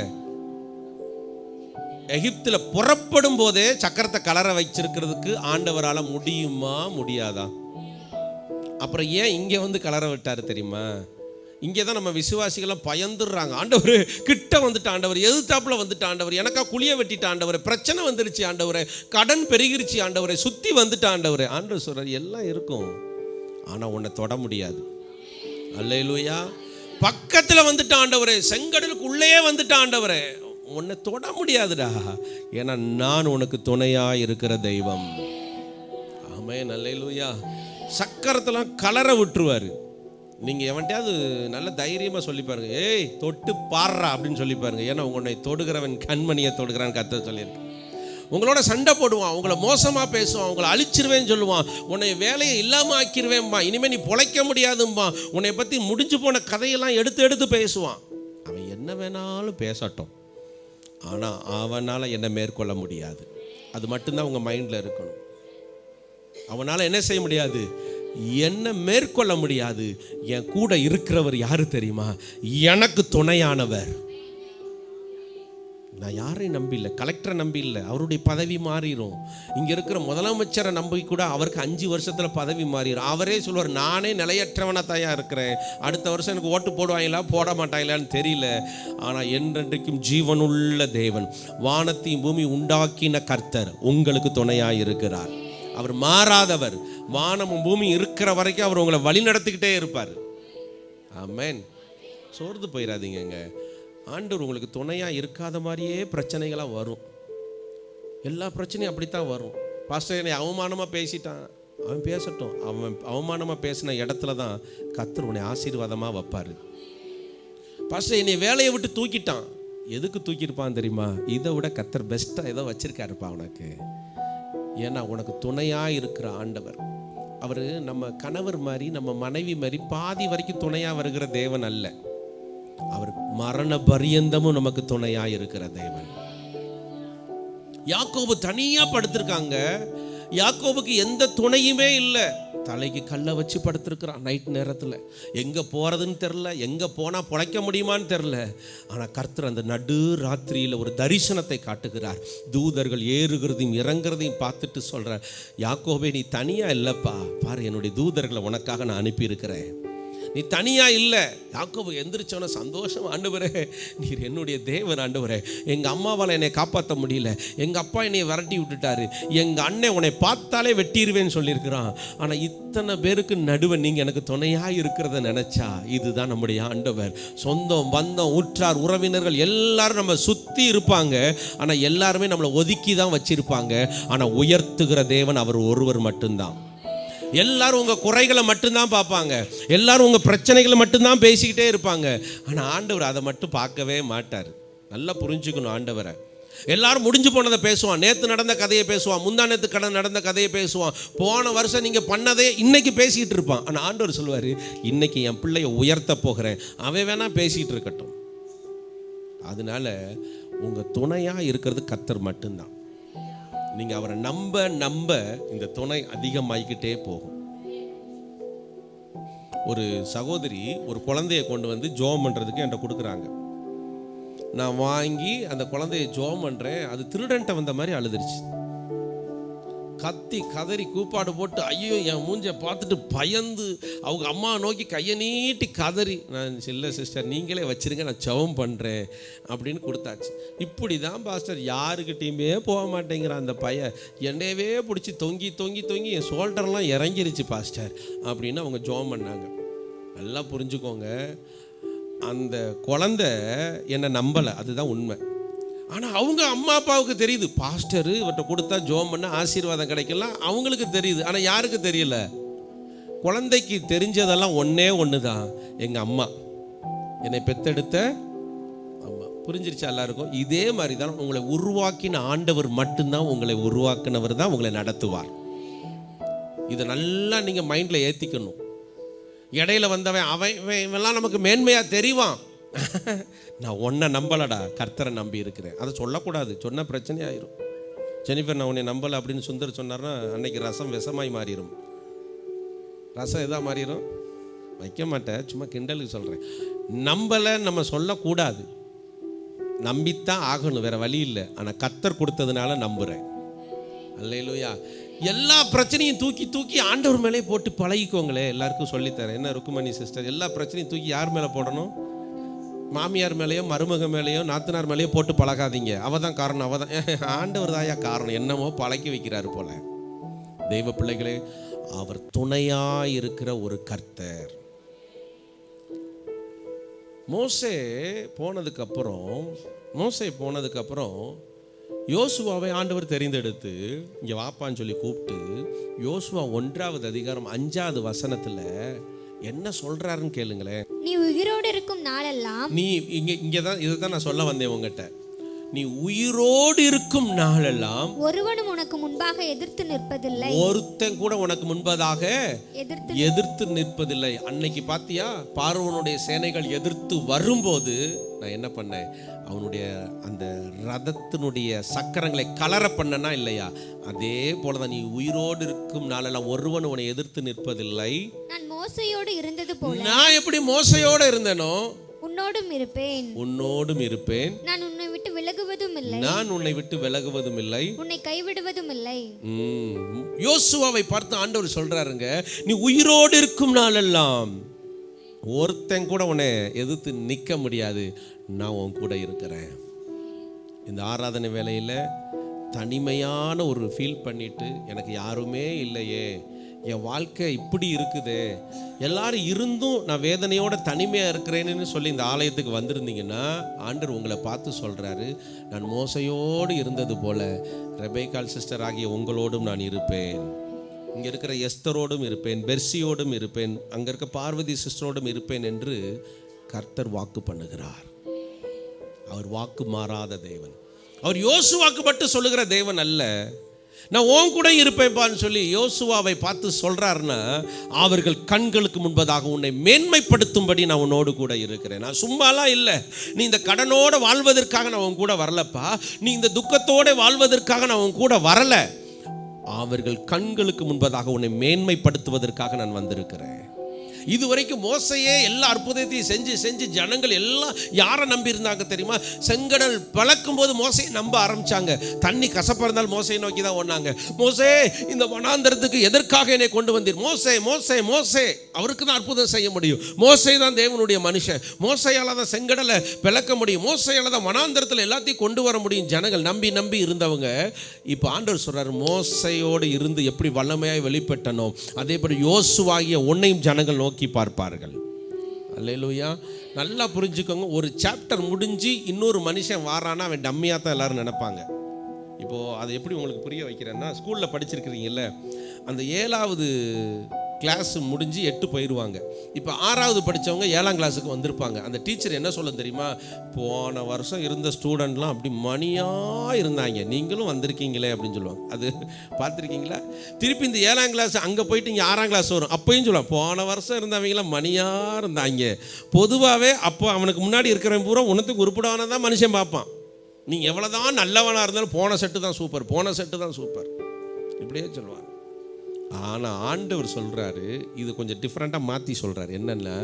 எகிப்தில் புறப்படும் போதே சக்கரத்தை கலர வச்சிருக்கிறதுக்கு ஆண்டவரால் முடியுமா? முடியாதா? அப்புறம் ஏன் இங்கே வந்து கலர விட்டாரு தெரியுமா? இங்கே தான் நம்ம விசுவாசிகள்லாம் பயந்துடுறாங்க. ஆண்டவர் கிட்ட வந்துட்டு, ஆண்டவர் எதிர்த்தாப்புல வந்துட்டு, ஆண்டவர் எனக்கா குழிய வெட்டிட்டு, ஆண்டவர் பிரச்சனை வந்துருச்சு, ஆண்டவரை கடன் பெருகிருச்சு, ஆண்டவரை சுற்றி வந்துட்டு, ஆண்டவரை. ஆண்டவர் சொல்றார், எல்லாம் இருக்கும், ஆனால் உன்னை தொட முடியாது. அல்லேலூயா. பக்கத்தில் வந்துட்டு ஆண்டவரே, செங்கடலுக்கு உள்ளே வந்துட்டு ஆண்டவரே, உன்னை தொட முடியாதுடா, ஏன்னா நான் உனக்கு துணையாக இருக்கிற தெய்வம். ஆமென், அல்லேலூயா. சக்கரத்தெல்லாம் கலர விட்டுருவார். நீங்கள் எவன்ட்டையாவது நல்ல தைரியமாக சொல்லி பாருங்க, ஏய் தொட்டு பாடுறா அப்படின்னு சொல்லி பாருங்க. ஏன்னா உன்னை தொடுகிறவன் கண்மணியை தொடுகிறான்னு கர்த்தர் சொல்லியிருக்கு. உங்களோட சண்டை போடுவான், உங்களை மோசமாக பேசுவான், உங்களை அழிச்சிருவேன்னு சொல்லுவான், உன்னை வேலையை இல்லாமல் ஆக்கிடுவேன்பா, இனிமேல் நீ பொழைக்க முடியாதும்பா, உன்னை பற்றி முடிஞ்சு போன கதையெல்லாம் எடுத்து எடுத்து பேசுவான். அவன் என்ன வேணாலும் பேசட்டும், ஆனால் அவனால் என்னை மேற்கொள்ள முடியாது. அது மட்டும்தான் உங்கள் மைண்டில் இருக்கணும். அவனால் என்ன செய்ய முடியாது, என்ன மேற்கொள்ள முடியாது. என் கூட இருக்கிறவர் யாரு தெரியுமா, எனக்கு துணையானவர். நான் யாரையும் நம்பி இல்லை, கலெக்டரை நம்பி இல்லை, அவருடைய பதவி மாறிடும். இங்கே இருக்கிற முதலமைச்சரை நம்பி கூட அவருக்கு 5 வருஷத்தில் பதவி மாறிடும். அவரே சொல்லுவார், நானே நிலையற்றவனாக தாயா இருக்கிறேன், அடுத்த வருஷம் எனக்கு ஓட்டு போடுவாங்களா போட மாட்டாங்களான்னு தெரியல, ஆனால் என்றென்றைக்கும் ஜீவனுள்ள தேவன், வானத்தையும் பூமி உண்டாக்கின கர்த்தர் உங்களுக்கு துணையாக இருக்கிறார். அவர் மாறாதவர். வானமும் பூமி இருக்கிற வரைக்கும் அவர் உங்களை வழி நடத்திக்கிட்டே இருப்பார். ஆமென். சோர்ந்து போயிடாதீங்க. ஆண்டவர் உங்களுக்கு துணையாக இருக்காத மாதிரியே பிரச்சனைகளாக வரும். எல்லா பிரச்சனையும் அப்படித்தான் வரும். பாஸ்டர் என்னை அவமானமாக பேசிட்டான், அவன் பேசட்டும். அவன் அவமானமாக பேசின இடத்துல தான் கர்த்தர் உன்னை ஆசீர்வாதமாக வைப்பார். பாஸ்டர் என்னை வேலையை விட்டு தூக்கிட்டான், எதுக்கு தூக்கியிருப்பான் தெரியுமா, இதை விட கர்த்தர் பெஸ்ட்டாக ஏதோ வச்சிருக்காருப்பா உனக்கு. ஏன்னா உனக்கு துணையாக இருக்கிற ஆண்டவர் அவர் நம்ம கணவர் மாதிரி, நம்ம மனைவி மாதிரி பாதி வரைக்கும் துணையாக வருகிற தேவன் அல்ல. அவர் மரண பரியந்தமும் நமக்கு துணையாக இருக்கிற தேவன். யாக்கோபு தனியாக படுத்திருக்காங்க. யாக்கோபுக்கு எந்த துணையுமே இல்லை. தலைக்கு கல்லை வச்சு படுத்திருக்கிறான் நைட் நேரத்தில். எங்கே போகிறதுன்னு தெரில, எங்கே போனால் பொழைக்க முடியுமான்னு தெரில. ஆனால் கர்த்தர் அந்த நடு ராத்திரியில் ஒரு தரிசனத்தை காட்டுகிறார். தூதர்கள் ஏறுகிறதையும் இறங்குறதையும் பார்த்துட்டு சொல்கிறார், யாக்கோபே நீ தனியாக இல்லைப்பா, பாரு என்னுடைய தூதர்களை உனக்காக நான் அனுப்பியிருக்கிறேன், நீ தனியாக இல்லை. யாக்கோபு எந்திரிச்சவன சந்தோஷம், ஆண்டவரே நீர் என்னுடைய தேவன், ஆண்டவரே எங்கள் அம்மாவால் என்னை காப்பாற்ற முடியல, எங்கள் அப்பா என்னை விரட்டி விட்டுட்டாரு, எங்கள் அண்ணன் உன்னை பார்த்தாலே வெட்டிடுவேன்னு சொல்லியிருக்கிறான். ஆனால் இத்தனை பேருக்கு நடுவே நீங்கள் எனக்கு துணையாக இருக்கிறத நினச்சா, இதுதான் நம்முடைய ஆண்டவர். சொந்தம் பந்தம் உற்றார் உறவினர்கள் எல்லாரும் நம்ம சுற்றி இருப்பாங்க, ஆனால் எல்லாருமே நம்மளை ஒதுக்கி தான் வச்சிருப்பாங்க. ஆனால் உயர்த்துகிற தேவன் அவர் ஒருவர் மட்டும்தான். எல்லாரும் உங்கள் குறைகளை மட்டும்தான் பார்ப்பாங்க, எல்லாரும் உங்கள் பிரச்சனைகளை மட்டும்தான் பேசிக்கிட்டே இருப்பாங்க. ஆனால் ஆண்டவர் அதை மட்டும் பார்க்கவே மாட்டார். நல்லா புரிஞ்சுக்கணும் ஆண்டவரை. எல்லாரும் முடிஞ்சு போனதை பேசுவான், நேற்று நடந்த கதையை பேசுவான், முந்தா நேற்று நடந்த கதையை பேசுவான், போன வருஷம் நீங்கள் பண்ணதே இன்னைக்கு பேசிக்கிட்டு இருப்பான். ஆனால் ஆண்டவர் சொல்லுவார், இன்னைக்கு என் பிள்ளையை உயர்த்த போகிறேன், அவன் வேணா பேசிக்கிட்டு இருக்கட்டும். அதனால உங்கள் துணையாக இருக்கிறது கர்த்தர் மட்டும்தான். நீங்கள் அவரை நம்ப நம்ப இந்த துணை அதிகமாகிக்கிட்டே போகும். ஒரு சகோதரி ஒரு குழந்தைய கொண்டு வந்து ஜோம் பண்ணுறதுக்கு என்கிட்ட கொடுக்குறாங்க. நான் வாங்கி அந்த குழந்தைய ஜோம் பண்ணுறேன். அது திருடன்ட்ட வந்த மாதிரி அழுதுருச்சு. கத்தி கதறி கூப்பாடு போட்டு ஐயோ என் மூஞ்சை பார்த்துட்டு பயந்து அவங்க அம்மா நோக்கி கையை நீட்டி கதறி, நான் இல்லை சிஸ்டர் நீங்களே வச்சுருங்க நான் ஜெபம் பண்ணுறேன் அப்படின்னு கொடுத்தாச்சு. இப்படி தான் பாஸ்டர் யாருக்கிட்டையுமே போக மாட்டேங்கிறான் அந்த பையன், என்னையவே பிடிச்சி தொங்கி தொங்கி தொங்கி என் ஷோல்டர்லாம் இறங்கிருச்சு பாஸ்டர் அப்படின்னு அவங்க ஜெபம் பண்ணாங்க. நல்லா புரிஞ்சுக்கோங்க, அந்த குழந்தை என்னை நம்பலை, அதுதான் உண்மை. ஆனால் அவங்க அம்மா அப்பாவுக்கு தெரியுது, பாஸ்டரு இவர்கிட்ட கொடுத்தா ஜோம் பண்ண ஆசீர்வாதம் கிடைக்கலாம், அவங்களுக்கு தெரியுது. ஆனால் யாருக்கு தெரியல? குழந்தைக்கு தெரிஞ்சதெல்லாம் ஒன்று தான், எங்கள் அம்மா என்னை பெத்தெடுத்த அம்மா. புரிஞ்சிருச்சா எல்லாருக்கும்? இதே மாதிரி தான் உங்களை உருவாக்கின ஆண்டவர் மட்டும்தான், உங்களை உருவாக்கினவர் தான் உங்களை நடத்துவார். இதை நல்லா நீங்கள் மைண்டில் ஏற்றிக்கணும். இடையில வந்தவன் அவன் இவெல்லாம் நமக்கு மேன்மையாக தெரிவான். நான் ஒன்றை நம்பலடா, கர்த்தரை நம்பி இருக்கிறேன், அதை சொல்லக்கூடாது, சொன்னால் பிரச்சனை ஆயிரும். ஜெனிஃபர் நான் உன்னை நம்பலை அப்படின்னு சுந்தர் சொன்னார்னா அன்னைக்கு ரசம் விஷமாய் மாறிடும். ரசம் எதா மாறிடும்? வைக்க மாட்டேன், சும்மா கிண்டலுக்கு சொல்கிறேன். நம்பலை நம்ம சொல்லக்கூடாது, நம்பித்தான் ஆகணும், வேற வழி இல்லை. ஆனால் கர்த்தர் கொடுத்ததுனால நம்புகிறேன். அல்லேலூயா. எல்லா பிரச்சனையும் தூக்கி தூக்கி ஆண்டவர் மேலே போட்டு பழகிக்கோங்களே. எல்லாருக்கும் சொல்லித்தரேன். என்ன ருக்குமணி சிஸ்டர், எல்லா பிரச்சனையும் தூக்கி யார் மேலே போடணும்? மாமியார் மேலேயோ மருமக மேலேயோ நாத்தனார் மேலேயோ போட்டு பழகாதீங்க. அவள் தான் காரணம், அவள் தான், ஆண்டவர் தாயா காரணம். என்னமோ பழக்கி வைக்கிறாரு போல. தெய்வ பிள்ளைகளே, அவர் துணையாக இருக்கிற ஒரு கர்த்தர். மோசே போனதுக்கப்புறம் மோசே போனதுக்கப்புறம் யோசுவாவை ஆண்டவர் தெரிந்தெடுத்து இங்கே வாப்பான்னு சொல்லி கூப்பிட்டு யோசுவா 1ஆவது அதிகாரம் 5ஆவது வசனத்தில் என்ன சொல்றாருன்னு கேளுங்களேன். நீ உயிரோடு இருக்கும் நாளெல்லாம், நீ இங்கே தான் இதை தான் நான் சொல்ல வந்தேன் உங்ககிட்ட. நீ உயிரோடு இருக்கும் நாளெல்லாம் ஒருவனும் உனக்கு முன்பாக எதிர்த்து நிற்பதில்லை. ஒருத்தன் கூட உனக்கு முன்பதாக எதிர்த்து நிற்பதில்லை. அன்னைக்கு பாத்தியா, பார்வோனுடைய சேனைகள் எதிர்த்து வரும்போது நான் என்ன பண்ணேன், அவனுடைய அந்த ரதத்தினுடைய சக்கரங்களை கலர பண்ணனா இல்லையா, அதே போலதான் நீ உயிரோடு இருக்கும் நாளெல்லாம் ஒருவன் உன்னை எதிர்த்து நிற்பதில்லை. நான் மோசையோடு இருந்தது போல, நான் எப்படி மோசையோடு இருந்தேனோ உன்னோடும் இருப்பேன். உன்னோடும் இருப்பேன். நான் உன்னை விட்டு விலகுவதும் இல்லை. நான் உன்னை விட்டு விலகுவதும் இல்லை. உன்னை கைவிடுவதும் இல்லை. யோசுவாவை பார்த்து ஆண்டவர் சொல்றாருங்க, நீ உயிரோடு இருக்கும் நாளெல்லாம் ஒருத்தன் கூட உன்னை எதிர்த்து நிற்க முடியாது, நான் உன் கூட இருக்கிறேன். இந்த ஆராதனை வேலையில் தனிமையான ஒரு ஃபீல் பண்ணிட்டு எனக்கு யாருமே இல்லையே, என் வாழ்க்கை இப்படி இருக்குது, எல்லாரும் இருந்தும் நான் வேதனையோட தனிமையாக இருக்கிறேன்னு சொல்லி இந்த ஆலயத்துக்கு வந்திருந்தீங்கன்னா ஆண்டவர் உங்களை பார்த்து சொல்கிறாரு, நான் மோசையோடு இருந்தது போல ரெபேக்காள் சிஸ்டர் ஆகிய உங்களோடும் நான் இருப்பேன். இங்கே இருக்கிற எஸ்தரோடும் இருப்பேன், பெர்சியோடும் இருப்பேன், அங்கே இருக்க பார்வதி சிஸ்டரோடும் இருப்பேன் என்று கர்த்தர் வாக்கு பண்ணுகிறார். அவர் வாக்கு மாறாத தேவன். அவர் யோசுவாக்கு மட்டும் சொல்லுகிற தேவன் அல்ல, நான் உன் கூட இருப்பேன்பான்னு சொல்லி யோசுவாவை பார்த்து சொல்றாருன்னா, அவர்கள் கண்களுக்கு முன்பதாக உன்னை மேன்மைப்படுத்தும்படி நான் உன்னோடு கூட இருக்கிறேன். நான் சும்மாலாம் இல்லை, நீ இந்த கடனோடு வாழ்வதற்காக நான் உன் கூட வரலப்பா, நீ இந்த துக்கத்தோடு வாழ்வதற்காக நான் உன் கூட வரல, அவர்கள் கண்களுக்கு முன்பதாக உன்னை மேன்மைப்படுத்துவதற்காக நான் வந்திருக்கிறேன். இதுவரைக்கும் மோசையே எல்லா அற்புதத்தையும் செஞ்சு செஞ்சு ஜனங்கள் எல்லாம் யாரை நம்பி இருந்தாங்க தெரியுமா? செங்கடல் பழக்கும் போது மோசையை நம்ப ஆரம்பிச்சாங்க. தண்ணி கசப்பாக இருந்தால் மோசையை நோக்கி தான் ஓடினாங்க. மோசே, இந்த வனாந்தரத்துக்கு எதற்காக என்னை கொண்டு வந்தீர்? மோசே மோசே மோசே, அவருக்கு தான் அற்புதம் செய்ய முடியும். மோசே தான் தேவனுடைய மனுஷன், மோசையால் தான் செங்கடலை பிளக்க முடியும், மோசையால் தான் வனாந்தரத்தில் எல்லாத்தையும் கொண்டு வர முடியும். ஜனங்கள் நம்பி நம்பி இருந்தவங்க இப்போ ஆண்டவர் சொல்றாரு, மோசையோடு இருந்து எப்படி வல்லமையாய் வெளிப்பட்டனோ அதேபடி யோசுவாகிய உன்னையும் ஜனங்கள் நோக்கி பார்ப்பார்கள். அல்லேலூயா. நல்லா புரிஞ்சுக்கோங்க, ஒரு சாப்டர் முடிஞ்சு இன்னொரு மனுஷன் வாரானா அவன் டம்மியாக தான் எல்லாரும் நினைப்பாங்க. இப்போது அதை எப்படி உங்களுக்கு புரிய வைக்கிறேன்னா, ஸ்கூலில் படிச்சிருக்கிறீங்கல்ல, அந்த 7வது கிளாஸ் முடிஞ்சு 8 போயிடுவாங்க. இப்போ 6வது படித்தவங்க 7ஆம் கிளாஸுக்கு வந்திருப்பாங்க. அந்த டீச்சர் என்ன சொல்ல தெரியுமா, போன வருஷம் இருந்த ஸ்டூடெண்ட்லாம் அப்படி மணியாக இருந்தாங்க, நீங்களும் வந்திருக்கீங்களே அப்படின்னு சொல்லுவாங்க. அது பார்த்துருக்கீங்களா? திருப்பி இந்த 7ஆம் கிளாஸ் அங்கே போயிட்டு இங்கே 6ஆம் கிளாஸ் வரும், அப்போயும் சொல்லுவாங்க, போன வருஷம் இருந்தவங்களாம் மணியாக இருந்தாங்க. பொதுவாகவே அப்போ அவனுக்கு முன்னாடி இருக்கிறவன் பூரா உனத்துக்கு உருப்படான தான் மனுஷன் பார்ப்பான். நீங்கள் எவ்வளோ தான் நல்லவனாக இருந்தாலும் போன செட்டு தான் சூப்பர், போன செட்டு தான் சூப்பர், இப்படியே சொல்லுவாங்க. ஆனால் ஆண்டவர் சொல்கிறாரு, இது கொஞ்சம் டிஃப்ரெண்ட்டாக மாற்றி சொல்கிறாரு. என்னென்னா,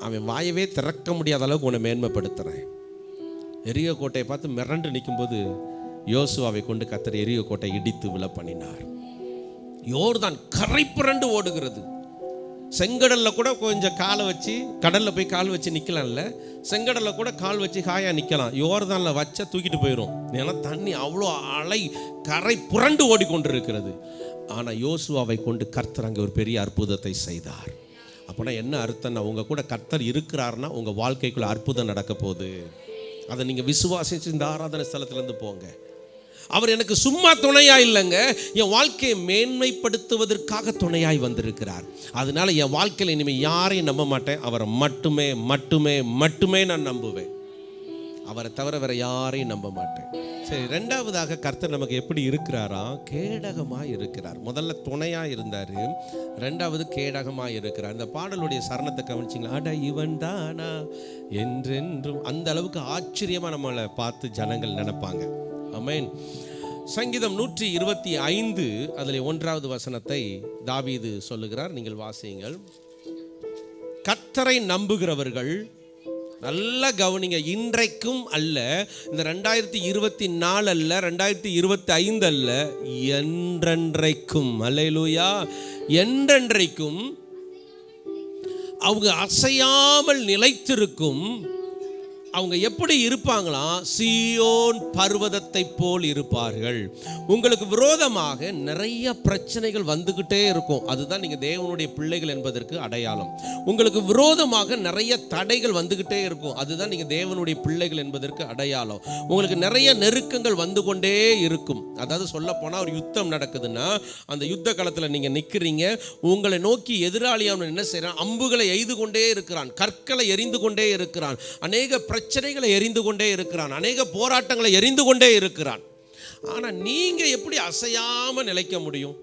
அவன் வாயவே திறக்க முடியாத அளவுக்கு உன்னை மேன்மைப்படுத்துகிறேன். எரியோ கோட்டையை பார்த்து மிரண்டு நிற்கும்போது யோசுவாவை கொண்டு கர்த்தர் எரியோ கோட்டை இடித்து விழ பண்ணினார். யோர்தான் கரை புரண்டு ஓடுகிறது. செங்கடலில் கூட கொஞ்சம் காலை வச்சு, கடலில் போய் கால் வச்சு நிற்கலாம்ல, செங்கடலில் கூட கால் வச்சு காயாக நிற்கலாம், யோர்தானில் வச்சா தூக்கிட்டு போயிடும். ஏன்னா தண்ணி அவ்வளோ அலை கரை புரண்டு ஓடிக்கொண்டிருக்கிறது. ஆனால் யோசுவாவை கொண்டு கர்த்தர் அங்கே ஒரு பெரிய அற்புதத்தை செய்தார். அப்போனா என்ன அர்த்தம்னா, உங்கள் கூட கர்த்தர் இருக்கிறாருன்னா உங்கள் வாழ்க்கைக்குள்ள அற்புதம் நடக்க போகுது. அதை நீங்கள் விசுவாசிச்சு இந்த ஆராதனை ஸ்தலத்திலேருந்து போங்க. அவர் எனக்கு சும்மா துணையாக இல்லைங்க, என் வாழ்க்கையை மேன்மைப்படுத்துவதற்காக துணையாய் வந்திருக்கிறார். அதனால என் வாழ்க்கையில் இனிமேல் யாரையும் நம்ப மாட்டேன், அவரை மட்டுமே மட்டுமே மட்டுமே நான் நம்புவேன். அவரை தவிர வேற யாரையும் நம்ப மாட்டேன். சரி, 2வதாக கர்த்தர் நமக்கு எப்படி இருக்கிறாரா? கேடகமாக இருக்கிறார். முதல்ல துணையாக இருந்தார், 2வது கேடகமாக இருக்கிறார். இந்த பாடலுடைய சரணத்தை கவனிச்சிங்களா? அட இவன் தானா என்றென்றும், அந்த அளவுக்கு ஆச்சரியமாக நம்மளை பார்த்து ஜனங்கள் நினைப்பாங்க. ஆமென். சங்கீதம் 125 அதில் 1வது வசனத்தை தாவீது சொல்லுகிறார், நீங்கள் வாசியுங்கள். கர்த்தரை நம்புகிறவர்கள், நல்லா கவனிங்க, இன்றைக்கும் அல்ல, இந்த 2024 அல்ல, 2025 அல்ல, என்றென்றைக்கும், அல்லேலூயா, என்றென்றைக்கும் அவங்க அசையாமல் நிலைத்திருக்கும் அவங்க எப்படி இருப்பாங்களாம்? சீயோன் பர்வதத்தை போல் இருப்பார்கள். உங்களுக்கு விரோதமாக நிறைய பிரச்சனைகள் வந்துகிட்டே இருக்கும். அதுதான் நீங்க தேவனுடைய பிள்ளைகள் என்பதற்கு அடையாளம். உங்களுக்கு விரோதமாக நிறைய தடைகள் வந்துகிட்டே இருக்கும். அதுதான் நீங்க தேவனுடைய பிள்ளைகள் என்பதற்கு அடையாளம். உங்களுக்கு நிறைய நெருக்கங்கள் வந்து கொண்டே இருக்கும். அதாவது சொல்ல போனா ஒரு யுத்தம் நடக்குதுன்னா அந்த யுத்த களத்தில் நீங்க நிற்கிறீங்க. உங்களை நோக்கி எதிராளியானவன் என்ன செய்யறான்? அம்புகளை எய்து கொண்டே இருக்கிறான், கற்களை எரிந்து கொண்டே இருக்கிறான், அநேக பிரச்சனைகளை எரிந்து கொண்டே இருக்கிறான், அநேக போராட்டங்களை எரிந்து கொண்டே இருக்கிறான். ஆனால் நீங்கள் எப்படி அசையாமல் நிலைக்க முடியும்?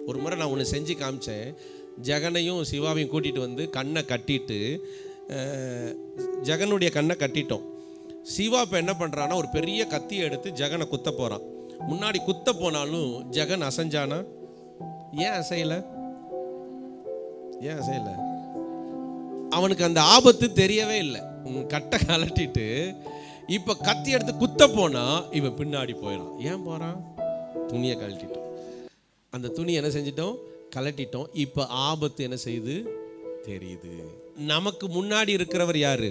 ஒரு முறை நான் ஒன்று செஞ்சு காமிச்சேன். ஜெகனையும் சிவாவையும் கூட்டிகிட்டு வந்து கண்ணை கட்டிட்டு, ஜெகனுடைய கண்ணை கட்டிட்டோம். சிவா இப்போ என்ன பண்ணுறான்னா ஒரு பெரிய கத்தியை எடுத்து ஜெகனை குத்த போகிறான். முன்னாடி குத்த போனாலும் ஜெகன் அசைஞ்சானா? ஏன் அசையலை? அவனுக்கு அந்த ஆபத்து தெரியவே இல்லை. கட்டை கலட்டிட்டு இப்போ கத்தி எடுத்து குத்த போனா இவன் பின்னாடி போயிடான். ஏன் போறான்? துணியை கழட்டிட்டோம். அந்த துணி என்ன செஞ்சிட்டோம்? கலட்டிட்டோம். இப்போ ஆபத்து என்ன செய்யுது? தெரியுது. நமக்கு முன்னாடி இருக்கிறவர் யாரு?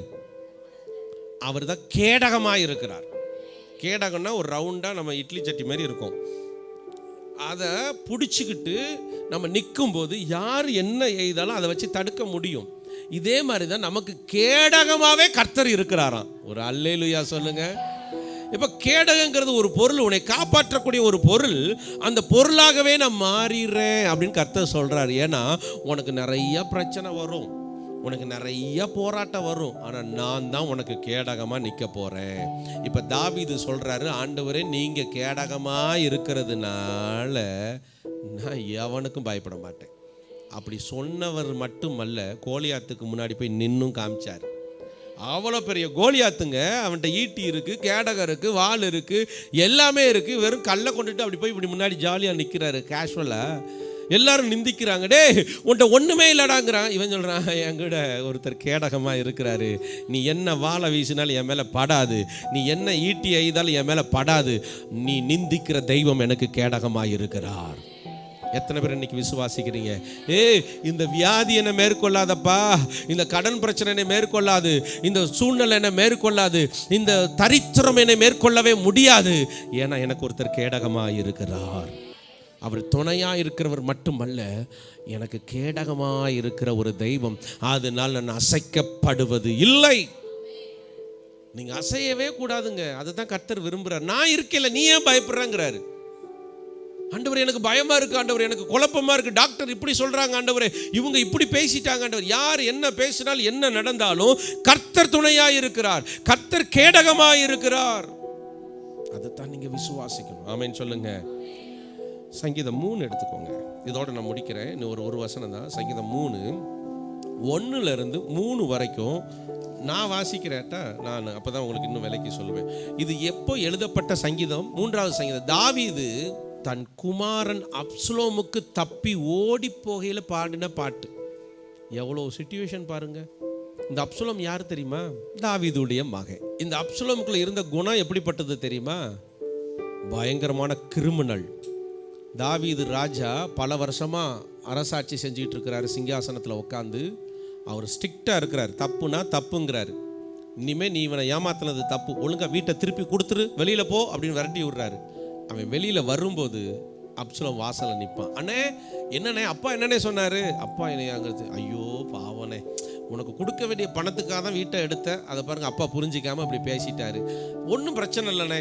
அவர் தான் கேடகமாக இருக்கிறார். கேடகம்னா ஒரு ரவுண்டா நம்ம இட்லி சட்டி மாதிரி இருக்கும். அதை பிடிச்சிக்கிட்டு நம்ம நிற்கும் போது யார் என்ன எய்தாலும் அதை வச்சு தடுக்க முடியும். இதே மாதிரி தான் நமக்கு கேடகமாகவே கர்த்தர் இருக்கிறாராம். ஒரு அல்லேலூயா சொல்லுங்க. இப்போ கேடகங்கிறது ஒரு பொருள், உன்னை காப்பாற்றக்கூடிய ஒரு பொருள். அந்த பொருளாகவே நான் மாறிடுறேன் அப்படின்னு கர்த்தர் சொல்றாரு. ஏன்னா உனக்கு நிறைய பிரச்சனை வரும், உனக்கு நிறைய போராட்டம் வரும், ஆனால் நான் தான் உனக்கு கேடகமாக நிற்க போகிறேன். இப்போ தாவீது சொல்கிறாரு, ஆண்டவரே நீங்கள் கேடகமாக இருக்கிறதுனால நான் எவனுக்கும் பயப்பட மாட்டேன். அப்படி சொன்னவர் மட்டுமல்ல, கோலியாத்துக்கு முன்னாடி போய் நின்னும் காமிச்சார். அவ்வளோ பெரிய கோலியாத்துங்க. அவன்கிட்ட ஈட்டி இருக்குது, கேடகம் இருக்குது, வாள் இருக்குது, எல்லாமே இருக்குது. வெறும் கல்லை கொண்டுட்டு அப்படி போய் இப்படி முன்னாடி ஜாலியாக நிற்கிறாரு கேஷுவலாக. எல்லாரும் நிந்திக்கிறாங்க, டே உன்ட்ட ஒன்றுமே இல்லடாங்கிறான். இவன் சொல்கிறான், என்கிட்ட ஒருத்தர் கேடகமாக இருக்கிறாரு. நீ என்ன வாழை வீசினாலும் என் மேலே படாது, நீ என்ன ஈட்டி எய்தாலும் என் மேலே படாது. நீ நிந்திக்கிற தெய்வம் எனக்கு கேடகமாக இருக்கிறார். எத்தனை பேர் இன்னைக்கு விசுவாசிக்கிறீங்க? இந்த வியாதி என்னை மேற்கொள்ளாதப்பா, இந்த கடன் பிரச்சனை என்னை மேற்கொள்ளாது, இந்த சூழ்நிலை என்னை மேற்கொள்ளாது, இந்த தரித்திரம் என்னை மேற்கொள்ளவே முடியாது. ஏன்னா எனக்கு ஒருத்தர் கேடகமாக இருக்கிறார். அவர் துணையாக இருக்கிறவர் மட்டுமல்ல, எனக்கு கேடகமாக இருக்கிற ஒரு தெய்வம். அதனால் நான் அசைக்கப்படுவது இல்லை. நீங்கள் அசையவே கூடாதுங்க. அதுதான் கர்த்தர் விரும்புகிறார். நான் இருக்கல, நீ ஏன் பயப்படுறங்கிறாரு. ஆண்டவரே எனக்கு பயமா இருக்கு, ஆண்டவரே எனக்கு குழப்பமா இருக்கு, டாக்டர் இப்படி சொல்றாங்க, ஆண்டவரே இவங்க இப்படி பேசிட்டாங்க. ஆண்டவர் யார் என்ன பேசினாலும் என்ன நடந்தாலும் கர்த்தர் துணையாக இருக்கிறார், கர்த்தர் கேடகமாக இருக்கிறார். அதைத்தான் நீங்க விசுவாசிக்கணும். ஆமென் சொல்லுங்க. சங்கீதம் 3 எடுத்துக்கோங்க. இதோட நான் முடிக்கிறேன். இன்னும் ஒரு வசனம் தான். சங்கீதம் 3:1-3 வரைக்கும் நான் வாசிக்கிறேன்ட்டா, நான் அப்பதான் உங்களுக்கு இன்னும் விலைக்கு சொல்லுவேன். இது எப்போ எழுதப்பட்ட சங்கீதம்? 3வது சங்கீதம். தாவீது தன் குமாரன் அப்சலோமுக்கு தப்பி ஓடி போகையில் பாடின பாட்டு. எவ்வளோ சிச்சுவேஷன் பாருங்க. இந்த அப்சலோம் யார் தெரியுமா? தாவீதுடைய மகன். இந்த அப்சலோமுக்குள்ள இருந்த குணம் எப்படிப்பட்டது தெரியுமா? பயங்கரமான கிரிமினல். தாவீது ராஜா பல வருஷமா அரசாட்சி செஞ்சுக்கிட்டு இருக்கிறாரு. சிங்காசனத்தில் உட்காந்து அவர் ஸ்ட்ரிக்டாக இருக்கிறார். தப்புனா தப்புங்கிறாரு. இனிமேல் நீ இவனை ஏமாத்தினது தப்பு, ஒழுங்காக வீட்டை திருப்பி கொடுத்துரு, வெளியில் போ அப்படின்னு விரட்டி விடுறாரு. அவன் வெளியில் வரும்போது அப்சலோம் வாசலில் நிற்பான். அண்ணே என்னண்ணே, அப்பா என்னண்ணே சொன்னார்? அப்பா என்னையாங்கிறது, ஐயோ பாவனே, உனக்கு கொடுக்க வேண்டிய பணத்துக்காக தான் வீட்டை எடுத்த, அதை பாருங்கள் அப்பா புரிஞ்சிக்காமல் அப்படி பேசிட்டாரு. ஒன்றும் பிரச்சனை இல்லைண்ணே,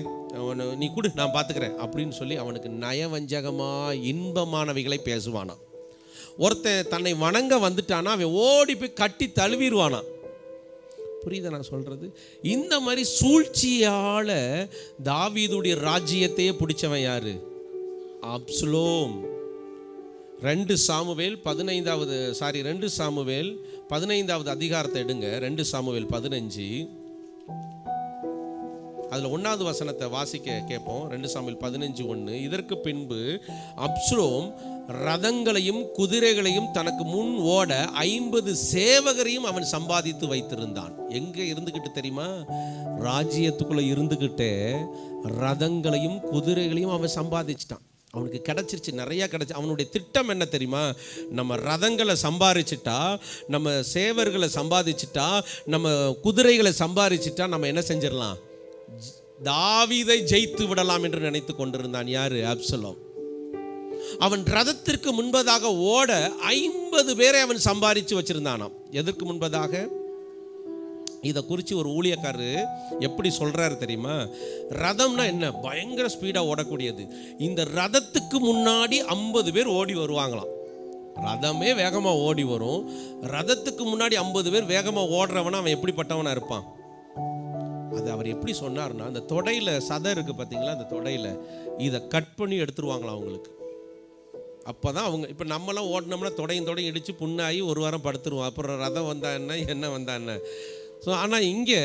நீ கொடு நான் பார்த்துக்கிறேன் அப்படின்னு சொல்லி அவனுக்கு நயவஞ்சகமாக இன்பமானவைகளை பேசுவானான். ஒருத்தன் தன்னை வணங்க வந்துட்டானா அவன் ஓடி போய் கட்டி தழுவிடுவானா. புரியுதா நான் சொல்றது? இந்த மாதிரி சூழ்ச்சியால தாவீதுடைய ராஜ்யத்தையே பிடிச்சவன் யாரு? அப்சலோம். 2 சாமுவேல் 15வது அதிகாரத்தை எடுங்க. 2 சாமுவேல் 15, அதில் 1வது வசனத்தை வாசிக்க கேட்போம். 2 சாமுவேல் 15:1. இதற்கு பின்பு அப்சலோம் ரதங்களையும் குதிரைகளையும் தனக்கு முன் ஓட 50 சேவகரையும் அவன் சம்பாதித்து வைத்திருந்தான். எங்கே இருந்துக்கிட்டு தெரியுமா? ராஜ்யத்துக்குள்ள இருந்துக்கிட்டே ரதங்களையும் குதிரைகளையும் அவன் சம்பாதிச்சிட்டான். அவனுக்கு கிடச்சிருச்சு, நிறையா கிடச்சி. அவனுடைய திட்டம் என்ன தெரியுமா? நம்ம ரதங்களை சம்பாதிச்சிட்டா, நம்ம சேவர்களை சம்பாதிச்சிட்டா, நம்ம குதிரைகளை சம்பாதிச்சிட்டா நம்ம என்ன செஞ்சிடலாம்? தாவீதை ஜெயித்து விடலாம் என்று நினைத்து கொண்டிருந்தான். யாரு? அப்சலோம். அவன் ரதத்திற்கு முன்பதாக ஓட 50 பேரை அவன் சம்பாதிச்சு வச்சிருந்தானாம். எதற்கு முன்பதாக? இதை குறித்து ஒரு ஊழியக்காரரு எப்படி சொல்கிறாரு தெரியுமா? ரதம்னா என்ன? பயங்கர ஸ்பீடாக ஓடக்கூடியது. இந்த ரதத்துக்கு முன்னாடி 50 பேர் ஓடி வருவாங்களாம். ரதமே வேகமாக ஓடி வரும். ரதத்துக்கு முன்னாடி 50 பேர் வேகமாக ஓடுறவனா அவன் எப்படிப்பட்டவனா இருப்பான்? அது அவர் எப்படி சொன்னார்னா, அந்த தொடையில் சதை இருக்குது பார்த்தீங்களா, அந்த தொடையில் இதை கட் பண்ணி எடுத்துருவாங்களாம் அவங்களுக்கு. அப்போ தான் அவங்க, இப்போ நம்மளாம் ஓடினோம்னா தொடையும் இடித்து புண்ணாகி ஒரு வாரம் படுத்துருவோம். அப்புறம் ரதம் வந்தா என்ன வந்தா என்ன. ஸோ ஆனால் இங்கே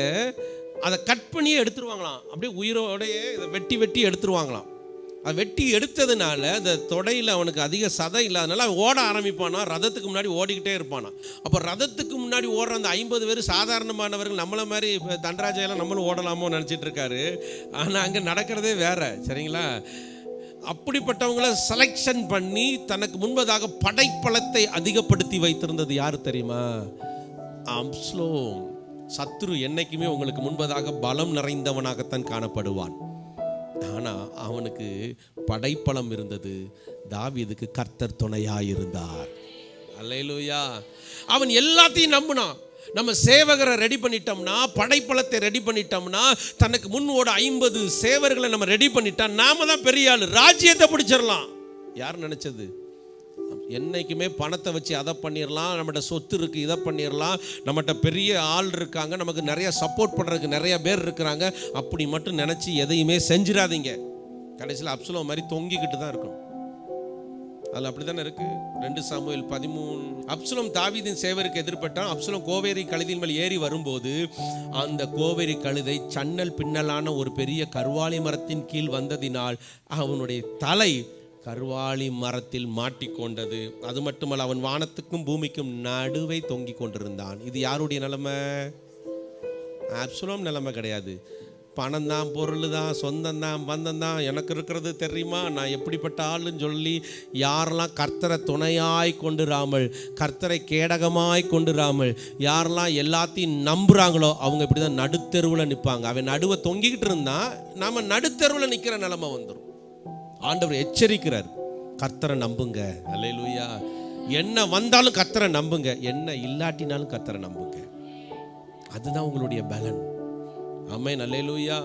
அதை கட் பண்ணியே எடுத்துருவாங்களாம். அப்படியே உயிரோடையே இதை வெட்டி எடுத்துருவாங்களாம். அதை வெட்டி எடுத்ததுனால அந்த தொடையில் அவனுக்கு அதிக சதை இல்லாதனால அவன் ஓட ஆரம்பிப்பானா, ரதத்துக்கு முன்னாடி ஓடிக்கிட்டே இருப்பானா. அப்போ ரதத்துக்கு முன்னாடி ஓடுற அந்த 50 பேர் சாதாரணமானவர்கள். நம்மளை மாதிரி இப்போ தண்டராஜையெல்லாம் நம்மளும் ஓடலாமோ நினச்சிட்டு இருக்காரு. ஆனால் அங்கே நடக்கிறதே வேற, சரிங்களா? அப்படிப்பட்டவங்களை செலெக்ஷன் பண்ணி தனக்கு முன்பதாக படைப்பலத்தை அதிகப்படுத்தி வைத்திருந்தது யாரு தெரியுமா? அப்சலோம். சத்துரு என்னைக்குமே உங்களுக்கு முன்பதாக பலம் நிறைந்தவனாகத்தான் காணப்படுவான். ஆனால் அவனுக்கு படைப்பலம் இருந்தது. தாவீதுக்கு கர்த்தர் துணையாயிருந்தார். அல்லேலூயா. அவன் எல்லாத்தையும் நம்பினான். நம்ம சேவகரை ரெடி பண்ணிட்டோம்னா, படைப்பலத்தை ரெடி பண்ணிட்டோம்னா, தனக்கு முன்னோட 50 சேவர்களை நம்ம ரெடி பண்ணிட்டா நாம தான் பெரிய ஆளு, ராஜ்யத்தை பிடிச்சிடலாம். யார் நினைச்சது? என்னைக்குமே பணத்தை வச்சு அதை பண்ணிடலாம், நம்மகிட்ட சொத்து இருக்கு இதை பண்ணிடலாம், நம்மகிட்ட பெரிய ஆள் இருக்காங்க, நமக்கு நிறைய சப்போர்ட் பண்ணுறதுக்கு நிறைய பேர் இருக்கிறாங்க, அப்படி மட்டும் நினச்சி எதையுமே செஞ்சிடாதீங்க. கடைசியில் அப்சலோம் மாதிரி தொங்கிக்கிட்டு தான் இருக்கணும். அதில் அப்படி தானே இருக்கு. 2 சாமுவேல் 13. அப்சலோம் தாவீதின் சேவருக்கு எதிர்பட்டான். அப்சலோம் கோவேரி கழுதின் மேல் ஏறி வரும்போது அந்த கோவேரி கழுதை சன்னல் பின்னலான ஒரு பெரிய கர்வாலி மரத்தின் கீழ் வந்ததினால் அவனுடைய தலை கர்வாலி மரத்தில் மாட்டிக்கொண்டது. அது மட்டுமல்ல, அவன் வானத்துக்கும் பூமிக்கும் நடுவே தொங்கி கொண்டிருந்தான். இது யாருடைய நிலைமை? அப்சலோம் நிலைமை கிடையாது. பணம் தான், பொருள் தான், சொந்தம் தான், பந்தம் தான், எனக்கு இருக்கிறது தெரியுமா, நான் எப்படிப்பட்ட ஆளுன்னு சொல்லி யாரெல்லாம் கர்த்தரை துணையாய் கொண்டுராமல், கர்த்தரை கேடகமாய் கொண்டுராமல், யாரெல்லாம் எல்லாத்தையும் நம்புகிறாங்களோ அவங்க இப்படி தான் நடுத்தெருவில் நிற்பாங்க. அவன் நடுவை தொங்கிக்கிட்டு இருந்தால் நாம் நடுத்தெருவில் நிற்கிற நிலைமை வந்துடும். ஆண்டவர் எச்சரிக்கிறார், கர்த்தரை நம்புங்க. அல்லேலூயா. என்ன வந்தாலும் கர்த்தரை நம்புங்க, என்ன இல்லாட்டினாலும் கர்த்தரை நம்புங்க. அதுதான் உங்களுடைய பலன். ஆமென். அல்லேலூயா.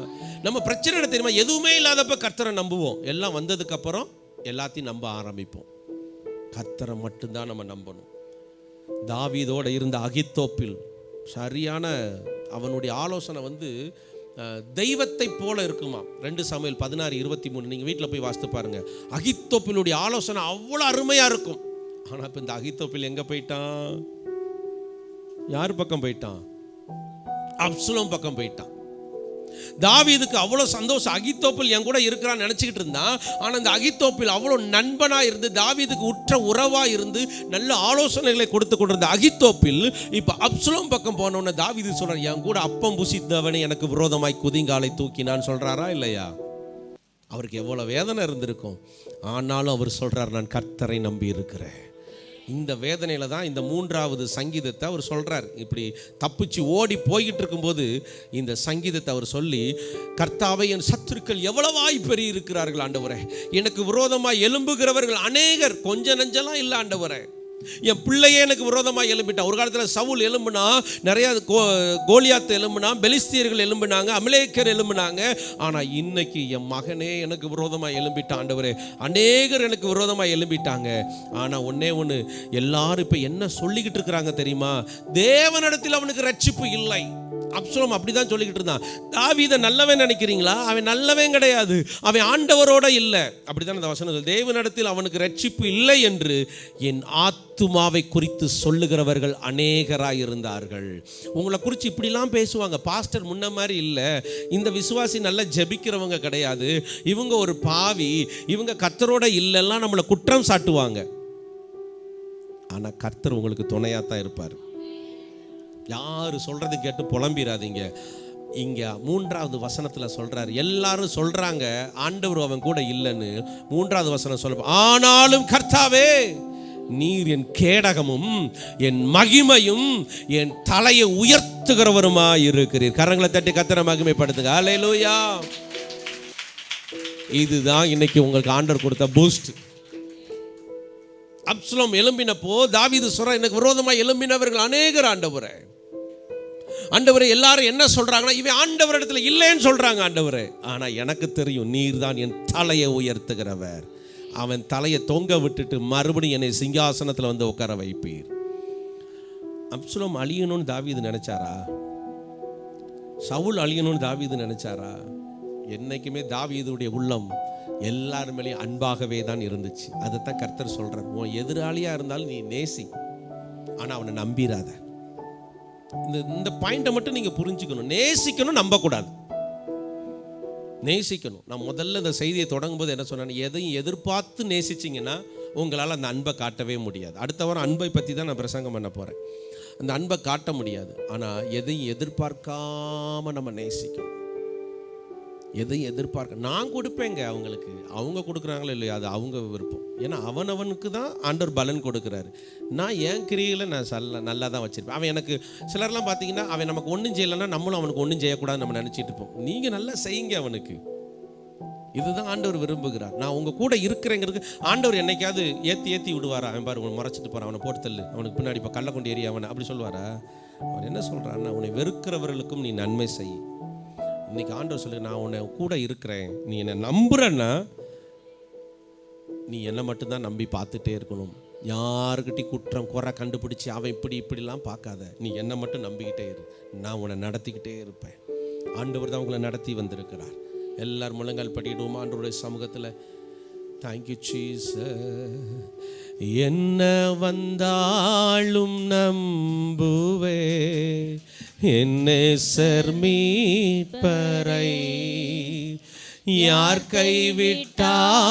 நம்ம பிரச்சனை என்ன தெரியுமா? எதுவுமே இல்லாதப்ப கர்த்தரை நம்புவோம். எல்லாம் வந்ததுக்கு அப்புறம் எல்லாத்தையும் நம்ப ஆரம்பிப்போம். கர்த்தரை மட்டும்தான் நம்ம நம்பணும். தாவீதோட இருந்த அகித்தோப்பில் சரியான அவனுடைய ஆலோசனை தெய்வத்தை போல இருக்குமா. 2 சாமுவேல் 16:23 நீங்கள் வீட்டில் போய் வாசித்து பாருங்க. அகித்தோப்பிலுடைய ஆலோசனை அவ்வளோ அருமையாக இருக்கும். ஆனால் இப்போ இந்த அகித்தோப்பில் எங்கே போயிட்டான்? யார் பக்கம் போயிட்டான்? அப்சலோம் பக்கம் போயிட்டான். தாவீதுக்கு அவ்வளோ சந்தோஷம், அகித்தோப்பில் என் கூட இருக்கிறான்னு நினச்சிக்கிட்டு இருந்தான். ஆனால் இந்த அகித்தோப்பில் அவ்வளோ நண்பனாக இருந்து, தாவீதுக்கு உற்ற உறவாக இருந்து, நல்ல ஆலோசனைகளை கொடுத்து கொண்டிருந்த அகித்தோப்பில் இப்போ அப்சலோம் பக்கம் போனோன்னு தாவீது சொல்கிறான், என் கூட அப்பம் புசித்தவனை எனக்கு விரோதமாய் குதிங்காலை தூக்கினான்னு சொல்கிறாரா இல்லையா? அவருக்கு எவ்வளோ வேதனை இருந்திருக்கும். ஆனாலும் அவர் சொல்கிறார், நான் கர்த்தரை நம்பி இருக்கிறேன். இந்த வேதனையில் தான் இந்த 3வது சங்கீதத்தை அவர் சொல்கிறார். இப்படி தப்பிச்சு ஓடி போய்கிட்டு இருக்கும்போது இந்த சங்கீதத்தை அவர் சொல்லி, கர்த்தாவை என் சத்துருக்கள் எவ்வளவாய் பெரிய இருக்கிறார்கள் ஆண்டவரே, எனக்கு விரோதமாக எழும்புகிறவர்கள் அநேகர், கொஞ்ச நஞ்செல்லாம் இல்லை ஆண்டவரே. என் பிள்ளையே எனக்கு விரோதமாக எழும்பிட்டான். ஒரு காலத்தில் சவுல் எழும்புனா, நிறையா கோலியாத் எழும்புனா, பெலிஸ்தியர்கள் எழும்பினாங்க, அமலேக்கர் எழும்பினாங்க. ஆனால் இன்னைக்கு என் மகனே எனக்கு விரோதமாக எழும்பிட்டான் ஆண்டவரே, அநேகர் எனக்கு விரோதமாக எழும்பிட்டாங்க. ஆனால் ஒன்னே ஒன்று, எல்லாரும் இப்போ என்ன சொல்லிக்கிட்டு இருக்கிறாங்க தெரியுமா? தேவனிடத்தில் அவனுக்கு ரட்சிப்பு இல்லை. அப்சலோம் அப்படிதான் சொல்லிக்கிட்டு இருந்தான். தாவீதை நல்லவன் நினைக்கிறீங்களா? அவன் நல்லவன் கிடையாது, அவன் ஆண்டவரோட இல்லை. அப்படிதான் அந்த வசனங்கள், தேவனிடத்தில் அவனுக்கு ரட்சிப்பு இல்லை என்று என் ஆத்துமாவை குறித்து சொல்லுகிறவர்கள் அநேகராய் இருந்தார்கள். உங்களை குறித்து இப்படிலாம் பேசுவாங்க. பாஸ்டர் முன்ன மாதிரி இல்லை, இந்த விசுவாசி நல்லா ஜெபிக்கிறவங்க கிடையாது, இவங்க ஒரு பாவி, இவங்க கர்த்தரோட இல்லைலாம் நம்மளை குற்றம் சாட்டுவாங்க. ஆனால் கர்த்தர் உங்களுக்கு துணையாக தான் இருப்பார். யார் சொல்கிறது கேட்டு புலம்பிடாதீங்க. இங்க 3வது வசனத்துல சொல்றாரு. எல்லாரும் சொல்றாங்க ஆண்டவர் அவன் கூட இல்லைன்னு. 3வது வசனம் சொல்ல, ஆனாலும் கர்த்தாவே நீர் என் கேடகமும் என் மகிமையும் என் தலையை உயர்த்துகிறவருமா இருக்கிறீர். கரங்களை தட்டி கர்த்தரை மகிமைப்படுத்துங்க. அல்லேலூயா. இதுதான் இன்னைக்கு உங்களுக்கு ஆண்டவர் கொடுத்த பூஸ்ட். அப்சலோம் எழும்பினப்போ தாவீது சொல்ற, எனக்கு விரோதமா எழும்பினவர்கள் அநேகர் ஆண்டவரே. ஆண்டவரே எல்லாரும் என்ன சொல்றாங்கன்னா, இவன் ஆண்டவர் இடத்துல இல்லைன்னு சொல்றாங்க ஆண்டவரே. ஆனா எனக்கு தெரியும் நீர் தான் என் தலையை உயர்த்துகிறவர். அவன் தலையை தொங்க விட்டுட்டு மறுபடியும் என்னை சிங்காசனத்தில் வந்து உட்கார வைப்பீர். அப்சலோம் அழியணும்னு தாவீது நினைச்சாரா? சவுல் அழியணும்னு தாவீது நினைச்சாரா? என்னைக்குமே தாவீதுடைய உள்ளம் எல்லார் மேலேயும் அன்பாகவே தான் இருந்துச்சு. அதைத்தான் கர்த்தர் சொல்றார், உன் எதிராளியா இருந்தாலும் நீ நேசி, ஆனா அவனை நம்பிராத. இந்த பாயிண்டை மட்டும் நீங்க புரிஞ்சுக்கணும். நேசிக்கணும், நம்பக்கூடாது. நேசிக்கணும். நான் முதல்ல இந்த செய்தியை தொடங்கும் போது என்ன சொன்னேன், எதையும் எதிர்பார்த்து நேசிச்சிங்கன்னா உங்களால் அந்த அன்பை காட்டவே முடியாது. அடுத்த வாரம் அன்பை பற்றி தான் நான் பிரசங்கம் பண்ண போகிறேன். அந்த அன்பை காட்ட முடியாது. ஆனால் எதையும் எதிர்பார்க்காம நம்ம நேசிக்கணும். எதையும் எதிர்பார்க்க, நான் கொடுப்பேங்க அவங்களுக்கு, அவங்க கொடுக்குறாங்களோ இல்லையா அது அவங்க விருப்பம். ஏன்னா அவனவனுக்கு தான் ஆண்டவர் பலன் கொடுக்குறாரு. நான் என் கிரியில் நான் நல்லா தான் வச்சுருப்பேன். அவன் எனக்கு சிலர்லாம் பார்த்தீங்கன்னா அவன் நமக்கு ஒன்றும் செய்யலைன்னா நம்மளும் அவனுக்கு ஒன்றும் செய்யக்கூடாதுன்னு நம்ம நினச்சிட்டு இருப்போம். நீங்கள் நல்லா செய்யுங்க அவனுக்கு. இதுதான் ஆண்டவர் விரும்புகிறார். நான் உங்கள் கூட இருக்கிறேங்கிறது. ஆண்டவர் என்னைக்காவது ஏற்றி விடுவாரா? அவன் பாரு, உன்னை முறைச்சிட்டு போகிறான், அவனை போட்டு தள்ளு, அவனுக்கு பின்னாடி இப்போ கள்ள கொண்டு ஏறி அவனை அப்படி சொல்லுவாரா? அவர் என்ன சொல்கிறான்னா, உன்னை வெறுக்கிறவர்களுக்கும் நீ நன்மை செய். இன்னைக்கு ஆண்டவர் சொல்லு, நான் உன்னை கூட இருக்கிறேன், நீ என்னை நம்புறன்னா நீ என்னை மட்டும்தான் நம்பி பார்த்துட்டே இருக்கணும். யாருக்கிட்டையும் குற்றம் குறை கண்டுபிடிச்சி அவன் இப்படிலாம் பார்க்காத. நீ என்னை மட்டும் நம்பிக்கிட்டே இரு, நான் உன்னை நடத்திக்கிட்டே இருப்பேன். ஆண்டவர் தான் உங்களை நடத்தி வந்திருக்கிறார். எல்லாரும் முழங்கால் படிடுவோமா ஆண்டவருடைய சமூகத்தில். Thank you Jesus. என்ன வந்தாலும் நம்புவே என்னை மீட்பரை, யார் கைவிட்டாலும்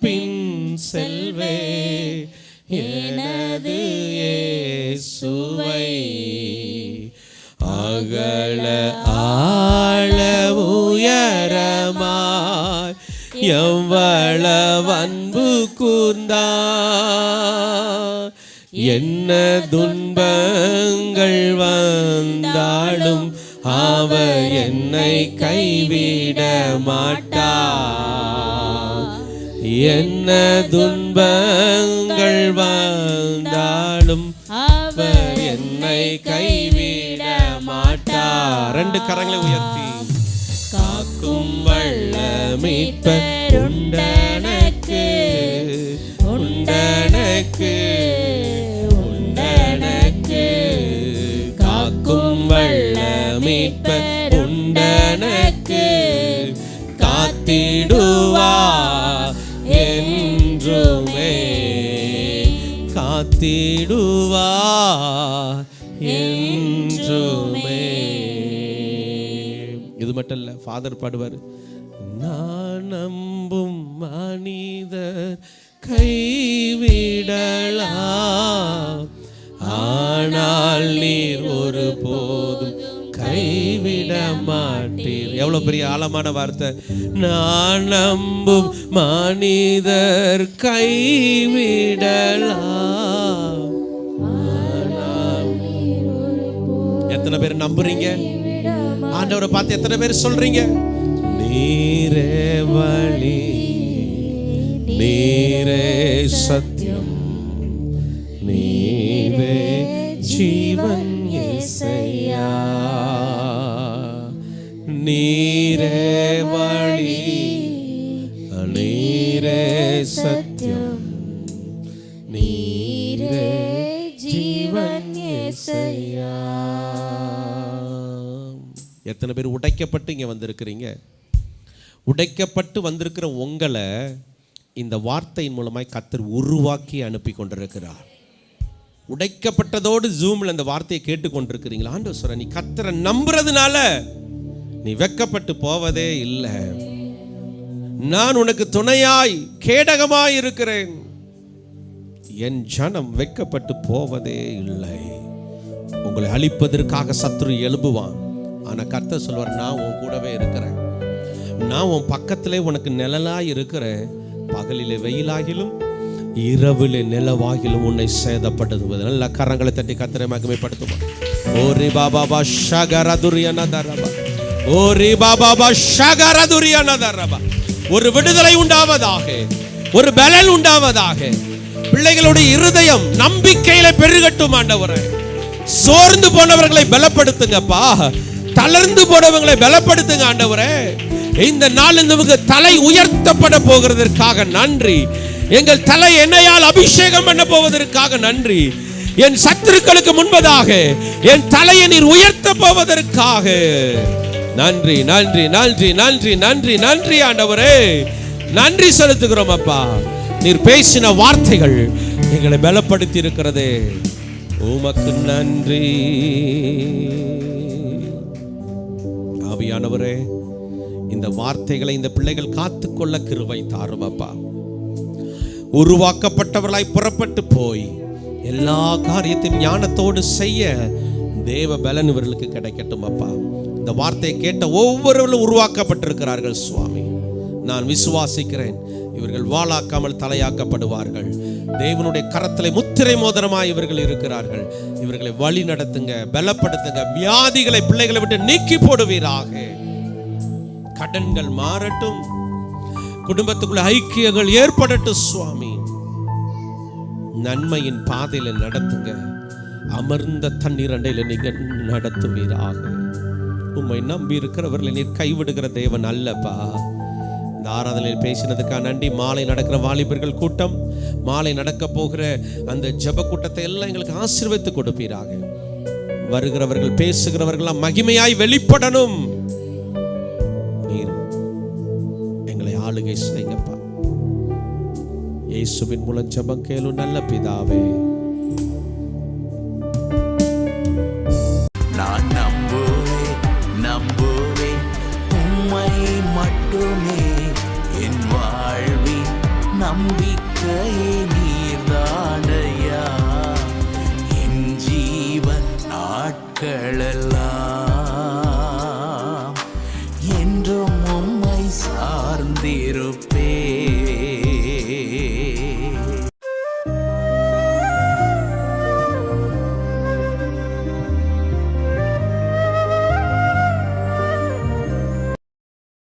பின் செல்வே எனது இயேசுவை. அகல ஆழ உயரமாய் எவ்வளவு அன்பு கூர்ந்தார். என்ன துன்பங்கள் வந்தாலும் அவர் என்னை கைவிட மாட்டார். என்ன துன்பங்கள் வந்தாலும் அவர் என்னை கைவிட மாட்டார். 2 கரங்களை உயர்த்தி, காக்கும் வல்ல மீட்பர் உண்டனக்கு, உண்டனக்கு, உண்டனக்கு. காக்கும் வல்ல மீட்பர் உண்டனக்கு, காத்திடுவா என்றுமே, காத்திடுவா என்றுமே. இது மட்டும் இல்லை, ஃபாதர் பாடுவார், நான் நம்பும் மனிதர் கைவிடலாம், ஆனால் நீர் ஒரு போதும் கைவிட மாட்டீர். எவ்வளவு பெரிய ஆழமான வார்த்தை. நான் நம்பும் மனிதர் கைவிடலாம், எத்தனை பேர் நம்புறீங்க? ஆண்டவரை பார்த்து எத்தனை பேர் சொல்றீங்க? நீரே வழி, நீரே சத்தியம், நீரே ஜீவன் இயேசையா. நீரே வழி, நீரே சத்தியம், நீரே ஜீவன் இயேசையா. எத்தனை பேர் உடைக்கப்பட்டு இங்கே வந்திருக்கிறீங்க? உடைக்கப்பட்டு வந்திருக்கிற உங்களை இந்த வார்த்தையின் மூலமாய் கர்த்தர் உருவாக்கி அனுப்பி கொண்டிருக்கிறார். உடைக்கப்பட்டதோடு ஜூமில் அந்த வார்த்தையை கேட்டுக்கொண்டிருக்கிறீங்களா? ஆண்டவர் சொல்ற, நீ கர்த்தரை நம்புறதுனால நீ வெட்கப்பட்டு போவதே இல்லை. நான் உனக்கு துணையாய் கேடகமாய் இருக்கிறேன். என் ஜனம் வெட்கப்பட்டு போவதே இல்லை. உங்களை அழிப்பதற்காக சத்துரு எழும்புவான், ஆனா கர்த்தர் சொல்வார், நான் உன் கூடவே இருக்கிறேன், நான் உன் பக்கத்திலே உனக்கு நிழலாய் இருக்கிறேன். பகலிலே வெயிலாகிலும் இரவிலே நிலவாகிலும் உன்னை சேதப்படுத்துவது. நல்ல கரங்களை தட்டி கர்த்தரை மகிமைப்படுத்துமா. ஓரி பாபா ஷகரதுரியனதரபா, ஓரி பாபா ஷகரதுரியனதரபா. ஒரு விடுதலை உண்டாவதாக, ஒரு பலன் உண்டாவதாக. பிள்ளைகளுடைய இருதயம் நம்பிக்கையில பெருகட்டும் ஆண்டவரே. சோர்ந்து போனவர்களை பலப்படுத்துங்கப்பா, தளர்ந்து போனவர்களை பலப்படுத்துங்க ஆண்டவரே. இந்த நாள் நமக்கு தலை உயர்த்தப்பட போகிறதற்காக நன்றி. எங்கள் தலை எண்ணெயால் அபிஷேகம் பண்ண போவதற்காக நன்றி. என் சத்துருக்களுக்கு முன்பதாக என் தலையை நீர் உயர்த்த போவதற்காக நன்றி நன்றி நன்றி நன்றி நன்றி நன்றி ஆண்டவரே. நன்றி செலுத்துகிறோம் அப்பா. நீர் பேசின வார்த்தைகள் எங்களை பலப்படுத்தி இருக்கிறதே, உமக்கு நன்றி. ஆவியானவரே, இந்த வார்த்தைகளை இந்த பிள்ளைகள் காத்துக்கொள்ள கிருபை தாரும் அப்பா. உருவாக்கப்பட்டவர்களாய் புறப்பட்டு போய் எல்லா காரியத்தையும் ஞானத்தோடு செய்ய தேவ பலன் இவர்களுக்கு கிடைக்கட்டும் அப்பா. இந்த வார்த்தையை கேட்ட ஒவ்வொருவரும் உருவாக்கப்பட்டிருக்கிறார்கள் சுவாமி. நான் விசுவாசிக்கிறேன், இவர்கள் வாளாக்காமல் தலையாக்கப்படுவார்கள். தேவனுடைய கரத்திலே முத்திரை மோதிரமாய் இவர்கள் இருக்கிறார்கள். இவர்களை வழி நடத்துங்க, பலப்படுத்துங்க. வியாதிகளை பிள்ளைகளை விட்டு நீக்கி போடுவீராக. கடன்கள் மாறட்டும், குடும்பத்துக்குள்ள ஐக்கியங்கள் ஏற்படட்டும் சுவாமி. நன்மையின் பாதையில நடத்துங்க, அமர்ந்த தண்ணீர் அண்டையில நீங்க நடத்துவீராக. உம்மை நம்பி இருக்கிறவர்களை நீர் கைவிடுகிற தேவன் அல்லப்பா. இந்த ஆராதனையில் பேசினதுக்காக நன்றி. மாலை நடக்கிற வாலிபர்கள் கூட்டம், மாலை நடக்க போகிற அந்த ஜெப கூட்டத்தை எல்லாம் எங்களுக்கு ஆசீர்வதித்து கொடுப்பீராக. வருகிறவர்கள் பேசுகிறவர்கள் மகிமையாய் வெளிப்படணும். நீர் எங்களை ஆளுகை செய்யப்பா. இயேசுவின் மூலம் ஜெபம் கேளும் நல்ல பிதாவே. நான் நம்புவேன் உம்மை மட்டுமே, என் வாழ்வின் நம்பிக்கையே நீர்தானையா. என் ஜீவன் நாட்களெல்லாம் என்றும் உம்மை சார்ந்தே